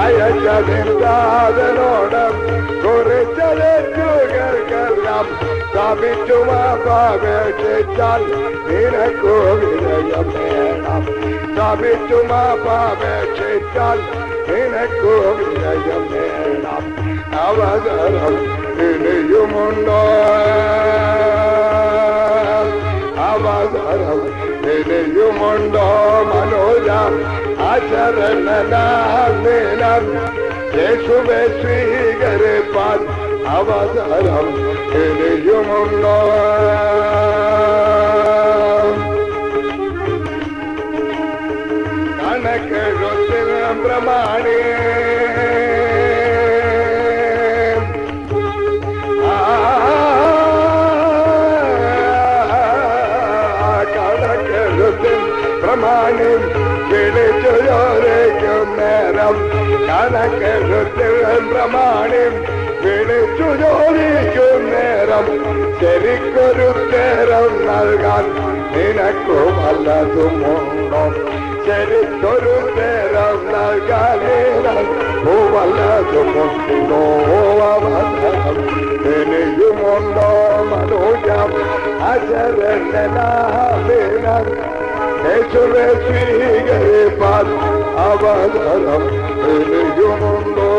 അയച്ചതിനോട് കുറിച്ചതെല്ലാം സ്ഥാപിച്ചുമാപേക്ഷിച്ചാൽ നിനക്കു വിജയം നേടാം സ്ഥാപിച്ചുമാപേക്ഷിച്ചാൽ നിനക്കു വിജയം നേടാം അവസരം ഇനിയുമുണ്ടോ അവസരം ഇനിയുമുണ്ടോ മനോജ ആചരണനാം യേശുവെ സ്വീകരിപ്പാൻ അവസരം ഇനിയുമുണ്ടോ കണക്കെഴുത്തിന് പ്രമാണി പ്രമാണി വിളിച്ചു ചോദിക്കും നേരം കണക്കെഴുത്തിന് പ്രമാണി വിളിച്ചു ചോദിക്കും നേരം ശരിക്കൊരുത്തരം നൽകാൻ നിനക്കു വല്ലതുമുണ്ടോ ശരിക്കൊരുത്തരം നൽകാൻ നിനക്കു വല്ലതുമുണ്ടോ അവസരം ഇനിയുമുണ്ടോ മനോജം അശരണനാമിനം യേശുവെ സ്വീകരിപ്പാൻ അവസരം ഇനിയുമുണ്ടോ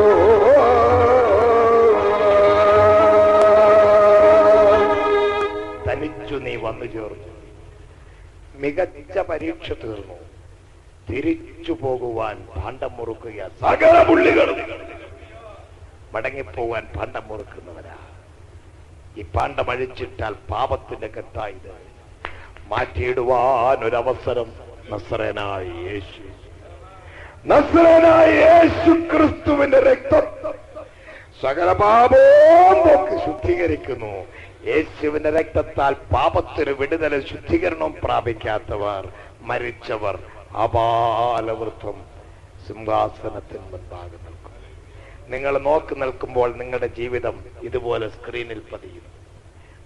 തനിച്ചു നീ വന്നു ചേർന്നു മികച്ച പരീക്ഷ തീർന്നു തിരിച്ചു പോകുവാൻ ഭാണ്ഡം മുറുക്കുക സകല പുള്ളികളും മടങ്ങിപ്പോവാൻ ഭാണ്ഡം മുറുക്കുന്നവരാ ഈ ഭാണ്ഡം അഴിച്ചിട്ടാൽ പാപത്തിന്റെ കെട്ടായത് മാറ്റിയിടുവാൻ ഒരവസരം നസ്രയനായ യേശു നസ്രയനായ യേശു ക്രിസ്തുവിന്റെ രക്തം സകല പാപവും പോക്കി ശുദ്ധീകരിക്കുന്നു യേശുവിന്റെ രക്തത്താൽ പാപത്തിന് വിടുതലും ശുദ്ധീകരണവും പ്രാപിക്കാത്തവർ മരിച്ചവർ അപാലവൃത്തം സിംഹാസനത്തിന് മുൻപാകെ നിൽക്കും. നിങ്ങൾ നോക്കി നിൽക്കുമ്പോൾ നിങ്ങളുടെ ജീവിതം ഇതുപോലെ സ്ക്രീനിൽ പതിയും.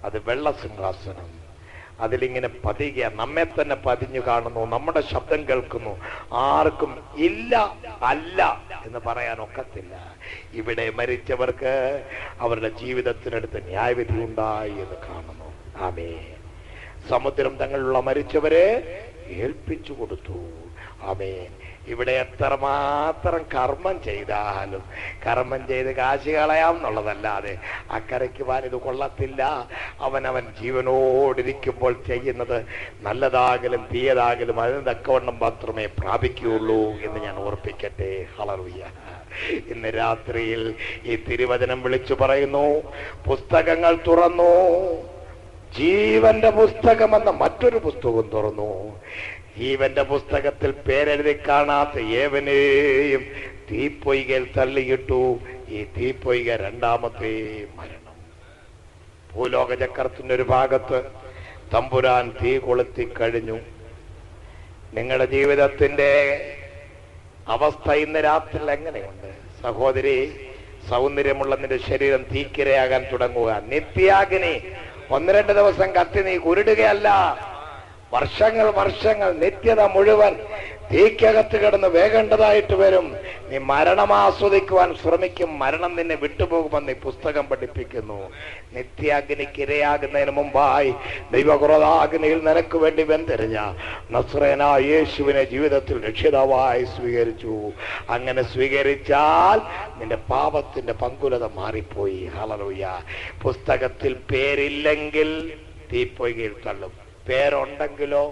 അത് വെള്ള സിംഹാസനം. അതിലിങ്ങനെ പതിയുക, നമ്മെ തന്നെ പതിഞ്ഞു കാണുന്നു, നമ്മുടെ ശബ്ദം കേൾക്കുന്നു. ആർക്കും ഇല്ല അല്ല എന്ന് പറയാൻ ഒക്കത്തില്ല. ഇവിടെ മരിച്ചവർക്ക് അവരുടെ ജീവിതത്തിനടുത്ത് ന്യായവിധി ഉണ്ടായി എന്ന് കാണുന്നു. ആമേൻ. സമുദ്രം തങ്ങളിലുള്ള മരിച്ചവരെ ഏൽപ്പിച്ചു കൊടുത്തു. ആമേൻ. ഇവിടെ എത്രമാത്രം കർമ്മം ചെയ്താലും കർമ്മം ചെയ്ത് കാശ് കളയാം എന്നുള്ളതല്ലാതെ അക്കരയ്ക്ക് പോകാൻ ഇത് കൊള്ളത്തില്ല. അവനവൻ ജീവനോടിരിക്കുമ്പോൾ ചെയ്യുന്നത് നല്ലതാകലും തീയതാകലും അതിന് തക്കവണ്ണം മാത്രമേ പ്രാപിക്കുകയുള്ളൂ എന്ന് ഞാൻ ഓർപ്പിക്കട്ടെ. ഹല്ലേലൂയ. ഇന്ന് രാത്രിയിൽ ഈ തിരുവചനം വിളിച്ചു പറയുന്നു, പുസ്തകങ്ങൾ തുറന്നു. ജീവന്റെ പുസ്തകമെന്ന മറ്റൊരു പുസ്തകം തുറന്നു. ജീവന്റെ പുസ്തകത്തിൽ പേരെഴുതി കാണാത്ത ഏവനെയും തീപ്പൊയ്കയിൽ തള്ളിയിട്ടു. ഈ തീപ്പൊയ്ക രണ്ടാമത്തെ മരണം. ഭൂലോക ചക്രത്തിന്റെ ഒരു ഭാഗത്ത് തമ്പുരാൻ തീ കൊളുത്തി കഴിഞ്ഞു. നിങ്ങളുടെ ജീവിതത്തിന്റെ അവസ്ഥ ഇന്ന് രാത്രി എങ്ങനെയുണ്ട്? സഹോദരി, സൗന്ദര്യമുള്ള നിന്റെ ശരീരം തീക്കിരയാകാൻ തുടങ്ങുക. നിത്യാഗ്നി 1-2 ദിവസം കത്തി നീ കുരുടുകയല്ല. വർഷങ്ങൾ നിത്യത മുഴുവൻ തീക്കകത്ത് കിടന്ന് വേകേണ്ടതായിട്ട് വരും. നീ മരണം ആസ്വദിക്കുവാൻ ശ്രമിക്കും. മരണം നിന്നെ വിട്ടുപോകുമെന്ന് ഈ പുസ്തകം പഠിപ്പിക്കുന്നു. നിത്യാഗ്നിക്ക് ഇരയാകുന്നതിന് മുമ്പായി ദൈവക്രോധാഗ്നിയിൽ നിനക്ക് വേണ്ടി വെന്തെറിഞ്ഞ നസ്രയനായ യേശുവിനെ ജീവിതത്തിൽ രക്ഷിതാവായി സ്വീകരിച്ചു. അങ്ങനെ സ്വീകരിച്ചാൽ നിന്റെ പാപത്തിന്റെ പങ്കുലത മാറിപ്പോയി. ഹല്ലേലൂയ. പുസ്തകത്തിൽ പേരില്ലെങ്കിൽ തീപ്പൊയ്കയിൽ തള്ളും. പേരുണ്ടെങ്കിലോ?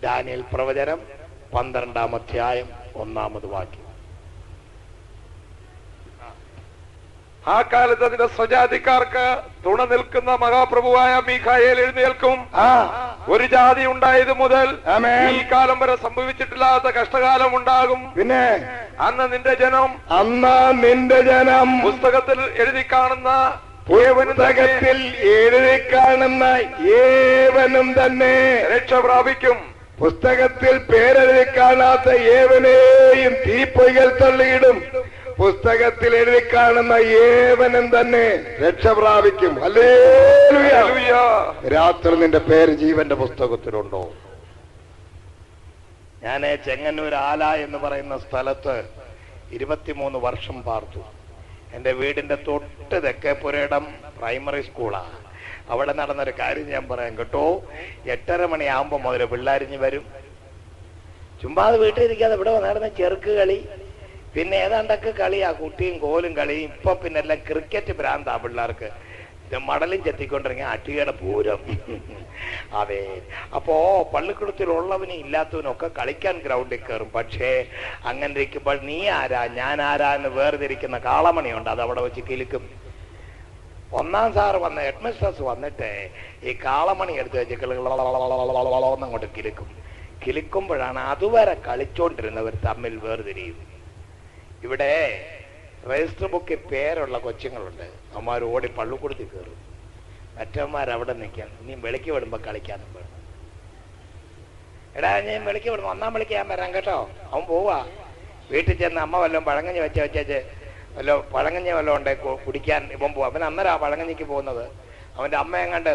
ദാനിയേൽ പ്രവചനം 12-ാം അധ്യായം 1-ാമത് വാക്യം. ആ കാലത്ത് അതിന്റെ സ്വജാതിക്കാർക്ക് തുണ നിൽക്കുന്ന മഹാപ്രഭുവായ മീഖായേൽ എഴുന്നേൽക്കും. ഒരു ജാതി ഉണ്ടായത് മുതൽ ഈ കാലം വരെ സംഭവിച്ചിട്ടില്ലാത്ത കഷ്ടകാലം ഉണ്ടാകും. പിന്നെ അന്ന് നിന്റെ ജനം പുസ്തകത്തിൽ എഴുതി കാണുന്ന പുസ്തകത്തിൽ എഴുതി കാണുന്ന ഏവനും തന്നെ രക്ഷ പ്രാപിക്കും. പുസ്തകത്തിൽ പേരെഴുതി കാണാത്ത ഏവനെയും തീപ്പൊയ്കൾ തള്ളിയിടും. പുസ്തകത്തിൽ എഴുതി കാണുന്ന ഏവനും തന്നെ രക്ഷ പ്രാപിക്കും. ഹല്ലേലൂയ. രാത്രി നിന്റെ പേര് ജീവന്റെ പുസ്തകത്തിലുണ്ടോ? ഞാൻ ചെങ്ങന്നൂർ ആല എന്ന് പറയുന്ന സ്ഥലത്ത് 23 വർഷം പാർത്തു. എന്റെ വീടിന്റെ തൊട്ട് തെക്കേപ്പുരയിടം പ്രൈമറി സ്കൂളാണ്. അവിടെ നടന്നൊരു കാര്യം ഞാൻ പറയാം കേട്ടോ. 8:30 മണിയാകുമ്പോ മുതൽ പിള്ളേരിഞ്ഞ് വരും. ചുമ്മാതെ വീട്ടിലിരിക്കാതെ ഇവിടെ നടന്ന ചെറുക്ക് കളി, പിന്നെ ഏതാണ്ടൊക്കെ കളിയാ, കുട്ടിയും കോലും കളിയും. ഇപ്പൊ പിന്നെ എല്ലാം ക്രിക്കറ്റ് ഭ്രാന്താ പിള്ളേർക്ക്. മടലും ചെത്തിക്കൊണ്ടിറങ്ങിയ അട്ടിയുടെ പൂരം. അതെ, അപ്പോ പള്ളിക്കൂടത്തിലുള്ളവനും ഇല്ലാത്തവനൊക്കെ കളിക്കാൻ ഗ്രൗണ്ടിൽ കയറും. പക്ഷേ അങ്ങനെ ഇരിക്കുമ്പോൾ നീ ആരാ ഞാൻ ആരാ എന്ന് വേർതിരിക്കുന്ന കാളമണിയുണ്ട്. അത് അവിടെ വെച്ച് കിലുക്കും. 1ാം സാറ് വന്ന ഹെഡ് മിസ്ട്രസ് വന്നിട്ട് ഈ കാളമണി എടുത്ത് വെച്ച് അങ്ങോട്ട് കിലുക്കും. കിലുക്കുമ്പോഴാണ് അതുവരെ കളിച്ചോണ്ടിരുന്നവർ തമ്മിൽ വേർതിരിയും. ഇവിടെ രജിസ്റ്റർ ബുക്കിൽ പേരുള്ള കൊച്ചുങ്ങളുണ്ട്. അവന്മാർ ഓടി പള്ളിക്കൂടത്തിൽ കയറും. മറ്റവന്മാരവിടെ നിൽക്കാൻ. നീ വെളിക്ക് വിടുമ്പോ കളിക്കാനും വേണം. എടാ ഞാൻ വെളിക്ക് വിടുമ്പോ 1ാം വിളിക്ക് ഞാൻ വരാം കേട്ടോ. അവൻ പോവാ. വീട്ടിൽ ചെന്ന് അമ്മ വല്ലതും പഴങ്ങഞ്ഞ് വെച്ചേച്ച് വല്ലോ പഴങ്ങഞ്ഞ വല്ലതും ഉണ്ടെ കുടിക്കാൻ ഇവൻ പോവാ. അവൻ അന്നേരം ആ പഴങ്ങഞ്ഞിക്ക് പോകുന്നത്. അവന്റെ അമ്മ എങ്ങാണ്ട്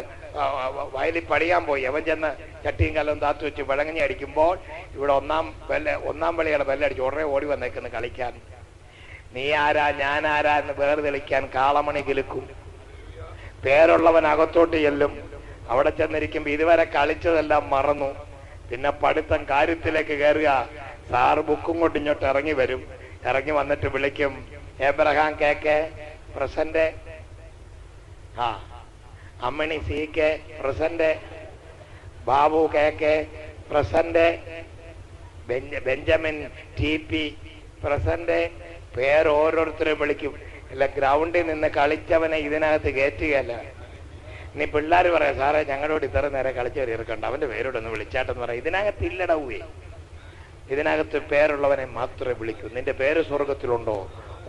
വയലിൽ പടിയാൻ പോയി. അവൻ ചെന്ന് ചട്ടിയും കല്ലവും താത്തു വെച്ച് പഴങ്ങഞ്ഞി അടിക്കുമ്പോൾ ഇവിടെ 1ാം വിളിയുടെ ബെല്ലടിച്ച് ഉടനെ ഓടി വന്നേക്കുന്നു കളിക്കാൻ. നീ ആരാ ഞാൻ ആരാ എന്ന് വേർതെളിക്കാൻ കാളമണി കിലുക്കും. പേരുള്ളവൻ അകത്തോട്ട് ചെല്ലും. അവിടെ ചെന്നിരിക്കുമ്പോ ഇതുവരെ കളിച്ചതെല്ലാം മറന്നു. പിന്നെ പഠിത്തം കാര്യത്തിലേക്ക് കയറുക. സാറ് ബുക്കും കൊണ്ട് ഇങ്ങോട്ട് ഇറങ്ങി വരും. ഇറങ്ങി വന്നിട്ട് വിളിക്കും, Abraham K present, Ammini C K present, Babu K present, Benjamin T P present. പേര് ഓരോരുത്തരും വിളിക്കും. ഇല്ല, ഗ്രൗണ്ടിൽ നിന്ന് കളിച്ചവനെ ഇതിനകത്ത് കയറ്റുകയല്ല. ഇനി പിള്ളേർ പറയാം, സാറേ ഞങ്ങളോട് ഇത്ര നേരം കളിച്ചവർ ഇറക്കണ്ട, അവന്റെ പേരോടൊന്ന് വിളിച്ചാട്ടെന്ന് പറയാം. ഇതിനകത്ത് ഇല്ലടവേ. ഇതിനകത്ത് പേരുള്ളവനെ മാത്രമേ വിളിക്കൂ. നിന്റെ പേര് സ്വർഗത്തിലുണ്ടോ?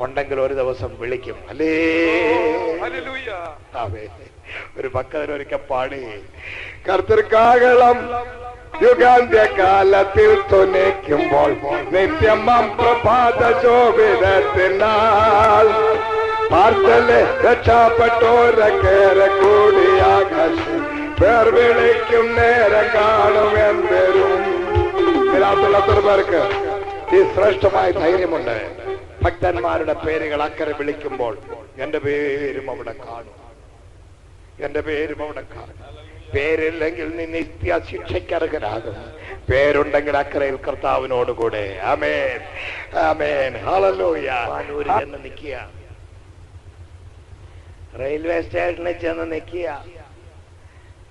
ഉണ്ടെങ്കിൽ ഒരു ദിവസം വിളിക്കും. അല്ലേ? ഒരു ഭക്തരൊരിക്കൽ പാടി, കർത്തൃകാകളം യുഗാന്ത്യകാലത്തിൽ തുനയ്ക്കുമ്പോൾ നിത്യമം പ്രഭാത ശോഭിതത്തിനാൽ പാർത്തല് രക്ഷപ്പെട്ടോരക്കേറെ കൂടിയാകാശം പേർ വിളിക്കും നേരം കാണുമെന്തരും. എത്ര പേർക്ക് ഈ ശ്രേഷ്ഠമായ ധൈര്യമുണ്ട്. ഭക്തന്മാരുടെ പേരുകൾ അക്കരെ വിളിക്കുമ്പോൾ എന്റെ പേരും അവിടെ കാണും, എന്റെ പേരും അവിടെ കാണും. പേരില്ലെങ്കിൽ നീ നിത്യ ശിക്ഷയ്ക്കർഹരാകും. പേരുണ്ടെങ്കിൽ അക്കരയിൽ കർത്താവിനോടുകൂടെ. ആമേൻ, ആമേൻ, ഹല്ലേലൂയ. ചെന്ന് നിൽക്കുക, റെയിൽവേ സ്റ്റേഷനിൽ ചെന്ന് നിൽക്കുക.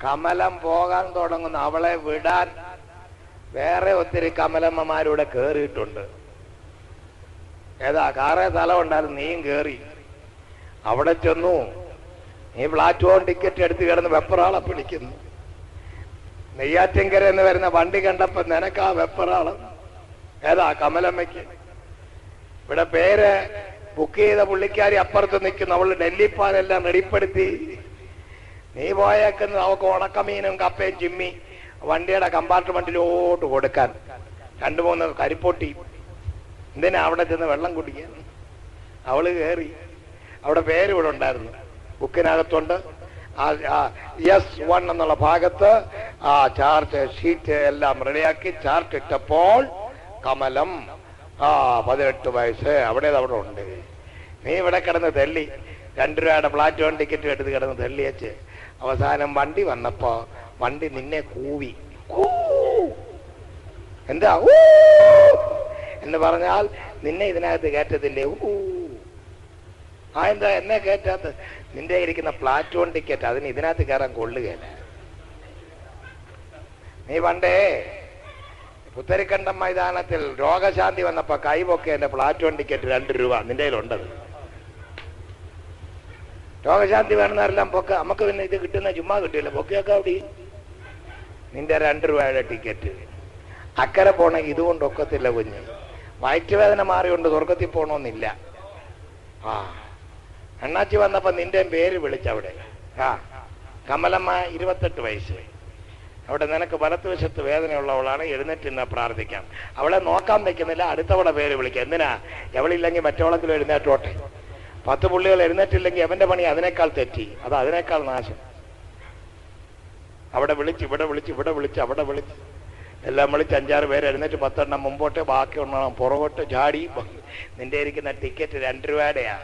കമലം പോകാൻ തുടങ്ങുന്നു. അവളെ വിടാൻ വേറെ ഒത്തിരി കമലമ്മമാരൂടെ കേറിയിട്ടുണ്ട്. ഏതാ കാറേ സ്ഥലം ഉണ്ടായിരുന്നു, നീയും കേറി. അവിടെ ചെന്നു. നീ പ്ലാറ്റ്ഫോം ടിക്കറ്റ് എടുത്ത് കിടന്ന് വെപ്പറാളെ പിടിക്കുന്നു. നെയ്യാറ്റിൻകര എന്ന് വരുന്ന വണ്ടി കണ്ടപ്പോ നിനക്കാ വെപ്പറാളം. ഏതാ കമലമ്മയ്ക്ക്. ഇവിടെ പേര് ബുക്ക് ചെയ്ത പുള്ളിക്കാരി അപ്പുറത്ത് നിൽക്കുന്നു. അവള് ഡൽഹിപ്പാനെല്ലാം റെഡിപ്പെടുത്തി. നീ പോയേക്കുന്നത് അവക്ക് ഉണക്കമീനും കപ്പയും ചിമ്മി വണ്ടിയുടെ കമ്പാർട്ട്മെന്റിലോട്ട് കൊടുക്കാൻ. 2-3 കരിപ്പൊട്ടി. എന്തിനാ അവിടെ ചെന്ന് വെള്ളം കുടിക്കാൻ? അവള് കയറി. അവിടെ പേര് ഇവിടെ ഉണ്ടായിരുന്നു, ബുക്കിനകത്തുണ്ട്. S1 എന്നുള്ള ഭാഗത്ത് ആ ചാർട്ട് ഷീറ്റ് എല്ലാം റെഡിയാക്കി ചാർട്ട് ഇട്ടപ്പോൾ കമലം 18 വയസ്സ് അവിടെ ഉണ്ട്. നീ ഇവിടെ കിടന്ന് തള്ളി. 2 രൂപയുടെ പ്ലാറ്റ്ഫോം ടിക്കറ്റ് എടുത്ത് കിടന്ന് തള്ളിയച്ച് അവസാനം വണ്ടി വന്നപ്പോ വണ്ടി നിന്നെ കൂവി. എന്താ എന്ന് പറഞ്ഞാൽ നിന്നെ ഇതിനകത്ത് കയറ്റത്തില്ലേ? എന്താ എന്നെ കയറ്റാത്ത? നിന്റെ ഇരിക്കുന്ന പ്ലാറ്റ്ഫോം ടിക്കറ്റ് അതിന് ഇതിനകത്ത് കയറാൻ കൊള്ളുകയല്ല. നീ പണ്ടേ പുത്തരിക്കണ്ടം മൈതാനത്തിൽ രോഗശാന്തി വന്നപ്പോ കൈപൊക്കെ എന്റെ പ്ലാറ്റ്ഫോം ടിക്കറ്റ് 2 രൂപ നിന്റെ കയ്യിലുണ്ടത്. രോഗശാന്തി വേണമെന്നെല്ലാം പൊക്ക. നമുക്ക് പിന്നെ ഇത് കിട്ടുന്ന ചുമ്മാ കിട്ടില്ല, പൊക്കയൊക്കെ അവിടെ. നിന്റെ 2 രൂപയുടെ ടിക്കറ്റ് അക്കരെ പോണെങ്കിൽ ഇതുകൊണ്ട് ഒക്കത്തില്ല കുഞ്ഞ്. വയറ്റുവേദന മാറിയുണ്ട് സ്വർഗത്തിൽ പോകണമെന്നില്ല. അണ്ണാച്ചി വന്നപ്പോ നിന്റെ പേര് വിളിച്ചവിടെ. കമലമ്മ 28 വയസ്സ്. അവിടെ നിനക്ക് വലത്തുവശത്ത് വേദനയുള്ളവളാണ്, എഴുന്നേറ്റ് പ്രാർത്ഥിക്കാം. അവളെ നോക്കാൻ നിൽക്കുന്നില്ല, അടുത്തവളെ പേര് വിളിക്കുക. എന്തിനാ? എവളില്ലെങ്കിൽ മറ്റവളെങ്കിലും എഴുന്നേറ്റോട്ടെ. 10 പുള്ളികൾ എഴുന്നേറ്റില്ലെങ്കിൽ അവന്റെ പണി അതിനേക്കാൾ തെറ്റി, അത് അതിനേക്കാൾ നാശം. അവിടെ വിളിച്ച് ഇവിടെ വിളിച്ച് ഇവിടെ വിളിച്ച് അവിടെ വിളിച്ച് എല്ലാം വിളിച്ച് 5-6 പേര് എഴുന്നേറ്റ് 10 എണ്ണം മുമ്പോട്ട്, ബാക്കി 1 എണ്ണം പുറകോട്ട് ചാടി. നിന്റെ ഇരിക്കുന്ന ടിക്കറ്റ് 2 രൂപയുടെയാ.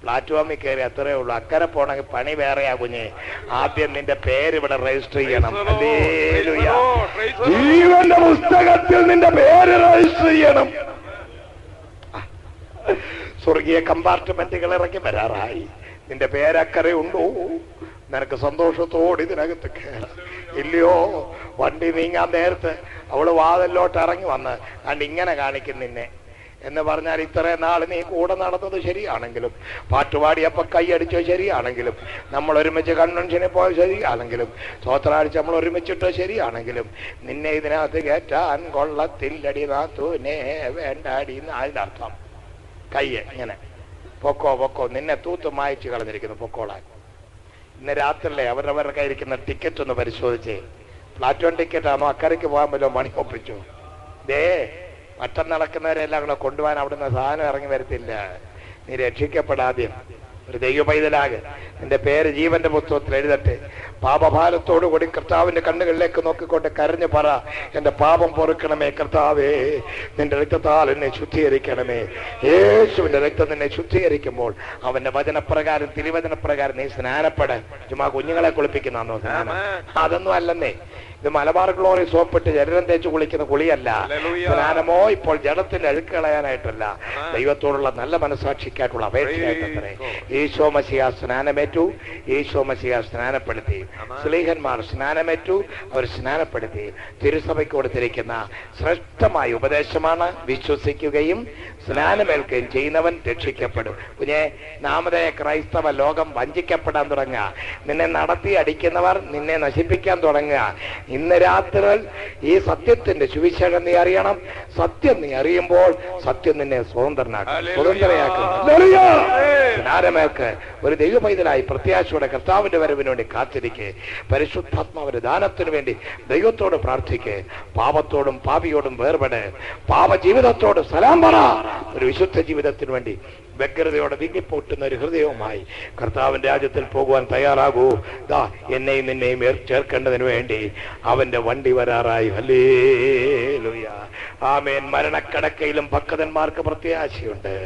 പ്ലാറ്റ്ഫോമിൽ കയറി അത്രേ ഉള്ളൂ. അക്കരെ പോണെങ്കിൽ പണി വേറെയാ കുഞ്ഞെ. ആദ്യം നിന്റെ പേര് ഇവിടെ രജിസ്റ്റർ ചെയ്യണം. ജീവന്റെ പുസ്തകത്തിൽ നിന്റെ പേര് രജിസ്റ്റർ ചെയ്യണം. സ്വർഗീയ കമ്പാർട്ട്മെന്റുകൾ ഇറങ്ങി വരാറായി. നിന്റെ പേരക്കരെ ഉണ്ടോ? നിനക്ക് സന്തോഷത്തോടെ ഇതിനകത്ത് കയറാം. ഇല്ലയോ? വണ്ടി നീങ്ങാൻ നേരത്ത് അവള് വാതിലോട്ട് ഇറങ്ങി വന്ന് കണ്ട് ഇങ്ങനെ കാണിക്കും നിന്നെ എന്ന് പറഞ്ഞാൽ, ഇത്രയും നാൾ നീ കൂടെ നടന്നത് ശരിയാണെങ്കിലും, പാട്ടുപാടിയപ്പോ കൈയടിച്ചോ ശരിയാണെങ്കിലും, നമ്മൾ ഒരുമിച്ച് കൺവെൻഷനിൽ പോയ ശരിയാണെങ്കിലും, സ്വത്രാഴ്ച നമ്മൾ ഒരുമിച്ചിട്ടോ ശരിയാണെങ്കിലും, നിന്നെ ഇതിനകത്ത് കയറ്റാൻ കൊള്ളത്തില്ലടി നാത്തൂനെ വേണ്ടാടി എന്ന് അതിന്റെ അർത്ഥം. കയ്യെ ഇങ്ങനെ പൊക്കോ പൊക്കോ, നിന്നെ തൂത്ത് മായച്ചു കളഞ്ഞിരിക്കുന്നു, പൊക്കോളാൻ. ഇന്ന് രാത്രിയിലെ അവരവരുടെ കയ്യിരിക്കുന്ന ടിക്കറ്റ് ഒന്ന് പരിശോധിച്ചേ. പ്ലാറ്റ്ഫോം ടിക്കറ്റാണോ? അക്കരയ്ക്ക് പോകാൻ വല്ലോ മണി ഒപ്പിച്ചു. മറ്റം നടക്കുന്നവരെല്ലാം കൂടെ കൊണ്ടുപോകാൻ അവിടുന്ന് സാധനം ഇറങ്ങി വരത്തില്ല. നീ രക്ഷിക്കപ്പെടാദ്യം ഒരു ദൈവ പൈതലാകെ. നിന്റെ പേര് ജീവന്റെ പുസ്തകത്തിൽ എഴുതട്ടെ. പാപഭാരത്തോടു കൂടി കർത്താവിന്റെ കണ്ണുകളിലേക്ക് നോക്കിക്കൊണ്ട് കരഞ്ഞു പറ, എന്റെ പാപം പൊറുക്കണമേ കർത്താവേ, നിന്റെ രക്തത്താൽ എന്നെ ശുദ്ധീകരിക്കണമേ. യേശുവിന്റെ രക്തം നിന്നെ ശുദ്ധീകരിക്കുമ്പോൾ അവന്റെ വചനപ്രകാരം, തിരുവചനപ്രകാരം നീ സ്നാനപ്പെട. ചുമ്മാ കുഞ്ഞുങ്ങളെ കുളിപ്പിക്കുന്നോ സ്നാനം? അതൊന്നും അല്ലെന്നേ. ഇത് മലബാർ ഗ്ലോറി സോപ്പിട്ട് ശരീരം തേച്ച് കുളിക്കുന്ന കുളിയല്ല. സ്നാനമോ ഇപ്പോൾ ജഡത്തിന്റെ അഴുക്ക് കളയാനായിട്ടല്ല, ദൈവത്തോടുള്ള നല്ല മനസ്സാക്ഷിക്കായിട്ടുള്ള അപേക്ഷയായിട്ടത്രേ. ഈശോ മശിഹ സ്നാനമേറ്റു, ഈശോ മശിഹ സ്നാനപ്പെടുത്തി. സ്ലീഹന്മാർ സ്നാനമേറ്റു, അവർ സ്നാനപ്പെടുത്തി. തിരുസഭയ്ക്ക് കൊടുത്തിരിക്കുന്ന ശ്രേഷ്ഠമായ ഉപദേശമാണ് വിശ്വസിക്കുകയും സ്നാനമേൽക്കുകയും ചെയ്യുന്നവൻ രക്ഷിക്കപ്പെടും. കുഞ്ഞെ, നാമതേ ക്രൈസ്തവ ലോകം വഞ്ചിക്കപ്പെടാൻ തുടങ്ങുക. നിന്നെ നടത്തി അടിക്കുന്നവർ നിന്നെ നശിപ്പിക്കാൻ തുടങ്ങുക. ഇന്ന് രാത്രി ഈ സത്യത്തിന്റെ സുവിശേഷം നീ അറിയണം. സത്യം നീ അറിയുമ്പോൾ സത്യം നിന്നെ സ്വതന്ത്രയാക്കും. സ്നാനമേൽക്ക്. ഒരു ദൈവ പൈതലായി പ്രത്യാശയോടെ കർത്താവിന്റെ വരവിന് വേണ്ടി കാത്തിരിക്കെ. പരിശുദ്ധാത്മാവിന്റെ ദാനത്തിനു വേണ്ടി ദൈവത്തോട് പ്രാർത്ഥിക്ക്. പാപത്തോടും പാപിയോടും വേർപെട്. പാപജീവിതത്തോട് സലാം പറ. ഒരു വിശുദ്ധ ജീവിതത്തിനു വേണ്ടി വ്യഗ്രതയോടെ വിങ്ങിപ്പൊട്ടുന്ന ഒരു ഹൃദയവുമായി കർത്താവിന്റെ രാജ്യത്തിൽ പോകുവാൻ തയ്യാറാകൂ. ദാ എന്നെയും നിന്നെയും ചേർക്കേണ്ടതിന് വേണ്ടി അവന്റെ വണ്ടി വരാറായി. ഹല്ലേലൂയ, ആമേൻ. മരണക്കടക്കയിലും ഭക്തന്മാർക്ക് പ്രത്യാശയുണ്ട്.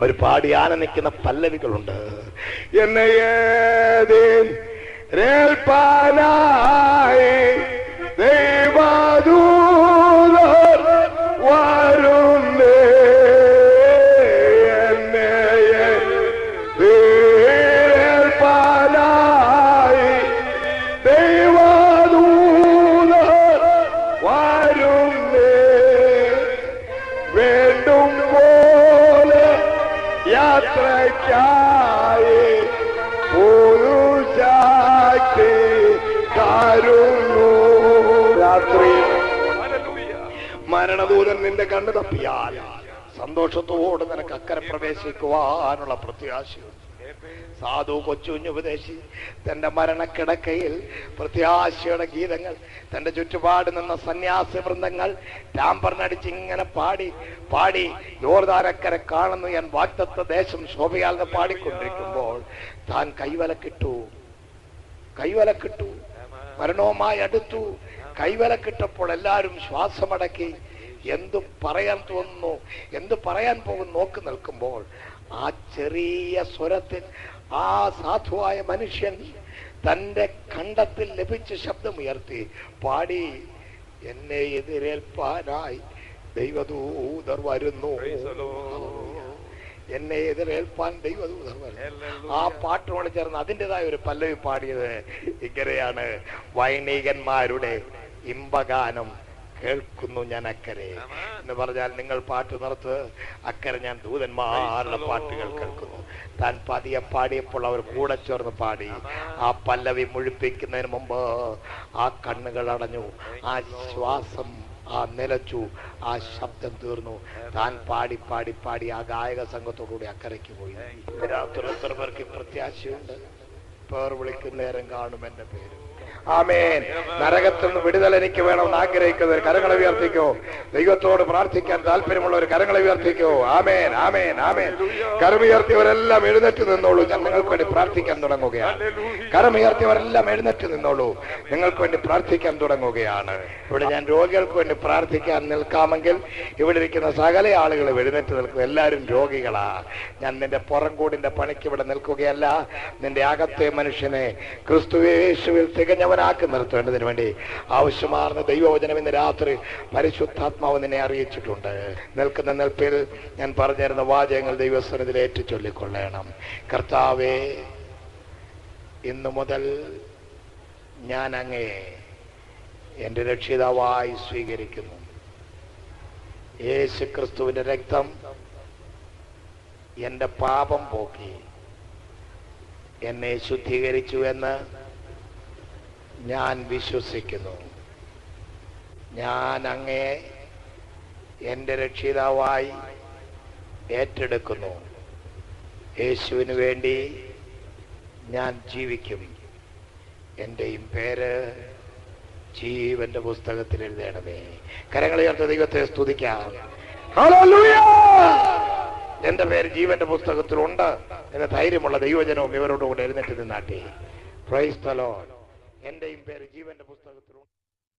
ഒരു പാടി ആനന്ദിക്കുന്ന പല്ലവികളുണ്ട്. എന്നെ ദൈവദൂതർ വരുന്നേ, മരണദൂതൻ നിന്റെ കണ്ണ് തപ്പിയാൽ സന്തോഷത്തോടെ നിനക്ക് അക്കരെ പ്രവേശിക്കുവാനുള്ള പ്രത്യാശയുണ്ട്. സാധു കൊച്ചുഞ്ഞുപദേശി തന്റെ മരണക്കിടക്കയിൽ പ്രത്യാശയുടെ ഗീതങ്ങൾ, തന്റെ ചുറ്റുപാട് നിന്ന സന്യാസി വൃന്ദങ്ങൾ ടാമ്പറിനടിച്ച് ഇങ്ങനെ പാടി പാടി യോർദാനക്കരെ കാണുന്നു ഞാൻ വാഗ്ദത്ത ദേശം ശോഭയാൽന്ന് പാടിക്കൊണ്ടിരിക്കുമ്പോൾ താൻ കൈവലക്കിട്ടു. മരണവുമായി അടുത്തു. കൈവലക്കിട്ടപ്പോൾ എല്ലാവരും ശ്വാസമടക്കി. എന്തു പറയാൻ തോന്നുന്നു, എന്തു പറയാൻ പോകും നോക്കി നിൽക്കുമ്പോൾ ആ ചെറിയ സ്വരത്തിൽ ആ സാധുവായ മനുഷ്യൻ തന്റെ കണ്ടത്തിൽ ലഭിച്ച ശബ്ദമുയർത്തി പാടി, എന്നെ എതിരേൽപ്പാനായി ദൈവദൂതർ വരുന്നു, എന്നെ എതിരേൽപ്പാൻ ദൈവദൂതർ വരുന്നു. ആ പാട്ടോട് ചേർന്ന് അതിൻ്റെതായ ഒരു പല്ലവി പാടിയത് ഇങ്ങനെയാണ്: വൈണികന്മാരുടെ ഇമ്പഗാനം കേൾക്കുന്നു ഞാൻ അക്കരെ എന്ന് പറഞ്ഞാൽ നിങ്ങൾ പാട്ട് നിർത്ത്. അക്കരെ ഞാൻ ദൂതന്മാരുടെ പാട്ടുകൾ കേൾക്കുന്നു. താൻ പതിയെ പാടിയപ്പോൾ അവർ കൂടെ ചേർന്ന് പാടി. ആ പല്ലവി മുഴുപ്പിക്കുന്നതിന് മുമ്പ് ആ കണ്ണുകൾ അടഞ്ഞു, ആ ശ്വാസം ആ നിലച്ചു, ആ ശബ്ദം തീർന്നു. താൻ പാടി പാടി പാടി ആ ഗായക സംഘത്തോടുകൂടി അക്കരയ്ക്ക് പോയി. രാത്രി എത്ര പേർക്ക് പ്രത്യാശയുണ്ട്? പേർ വിളിക്കുന്ന നേരം കാണും എന്റെ പേര്. ആമേൻ. നരകത്തിൽ നിന്ന് വിടുതൽ എനിക്ക് വേണമെന്ന് ആഗ്രഹിക്കുന്നവർ കരങ്ങളെ ഉയർത്തിക്കോ. ദൈവത്തോട് പ്രാർത്ഥിക്കാൻ താല്പര്യമുള്ളവർ കരങ്ങളെ ഉയർത്തിക്കോ. ആമേൻ, ആമേൻ, ആമേൻ. കരമുയർത്തിയവരെല്ലാം എഴുന്നേറ്റ് നിന്നോളൂ. ഞാൻ നിങ്ങൾക്ക് വേണ്ടി പ്രാർത്ഥിക്കാൻ തുടങ്ങുകയാണ്. കരമുയർത്തിയവരെല്ലാം എഴുന്നേറ്റ് നിന്നോളൂ. നിങ്ങൾക്ക് വേണ്ടി പ്രാർത്ഥിക്കാൻ തുടങ്ങുകയാണ്. ഇവിടെ ഞാൻ രോഗികൾക്ക് വേണ്ടി പ്രാർത്ഥിക്കാൻ നിൽക്കാമെങ്കിൽ ഇവിടെ ഇരിക്കുന്ന സകല ആളുകളും എഴുന്നേറ്റ് നിൽക്കും. എല്ലാവരും രോഗികളാ. ഞാൻ നിന്റെ പുറംകൂടിന്റെ പണിക്ക് ഇവിടെ നിൽക്കുകയല്ല. നിന്റെ അകത്തെ മനുഷ്യനെ ക്രിസ്തുയേശുവിൽ തികഞ്ഞവനാക്കി നിർത്തേണ്ടതിന് വേണ്ടി ആവശ്യമാർന്ന ദൈവവചനം ഇന്ന് രാത്രി പരിശുദ്ധാത്മാവ് നിന്നെ അറിയിച്ചിട്ടുണ്ട്. നിൽക്കുന്ന നിൽപ്പിൽ ഞാൻ പറഞ്ഞിരുന്ന വാചകങ്ങൾ ദൈവസന്നിധിയിൽ ഏറ്റുചൊല്ലിക്കൊള്ളണം. കർത്താവേ, ഇന്നു മുതൽ ഞാൻ അങ്ങയെ എൻ്റെ രക്ഷിതാവായി സ്വീകരിക്കുന്നു. യേശു ക്രിസ്തുവിന്റെ രക്തം എൻ്റെ പാപം പോക്കി എന്നെ ശുദ്ധീകരിച്ചു എന്ന് ഞാൻ വിശ്വസിക്കുന്നു. ഞാൻ അങ്ങയെ എൻ്റെ രക്ഷിതാവായി ഏറ്റെടുക്കുന്നു. യേശുവിന് വേണ്ടി ഞാൻ ജീവിക്കും. എൻ്റെയും പേര് ജീവന്റെ പുസ്തകത്തിൽ എഴുതണമേ. കരങ്ങളുയർത്തി ദൈവത്തെ സ്തുതിക്കാം. ഹല്ലേലൂയ! എന്റെ പേര് ജീവന്റെ പുസ്തകത്തിലുണ്ട് എന്ന ധൈര്യമുള്ള ദൈവജനവും ഇവരോടുകൂടെ എഴുന്നേറ്റ് നിന്നാട്ടെ. Praise the Lord. എന്റെയും പേര് ജീവന്റെ പുസ്തകത്തിലുണ്ട്.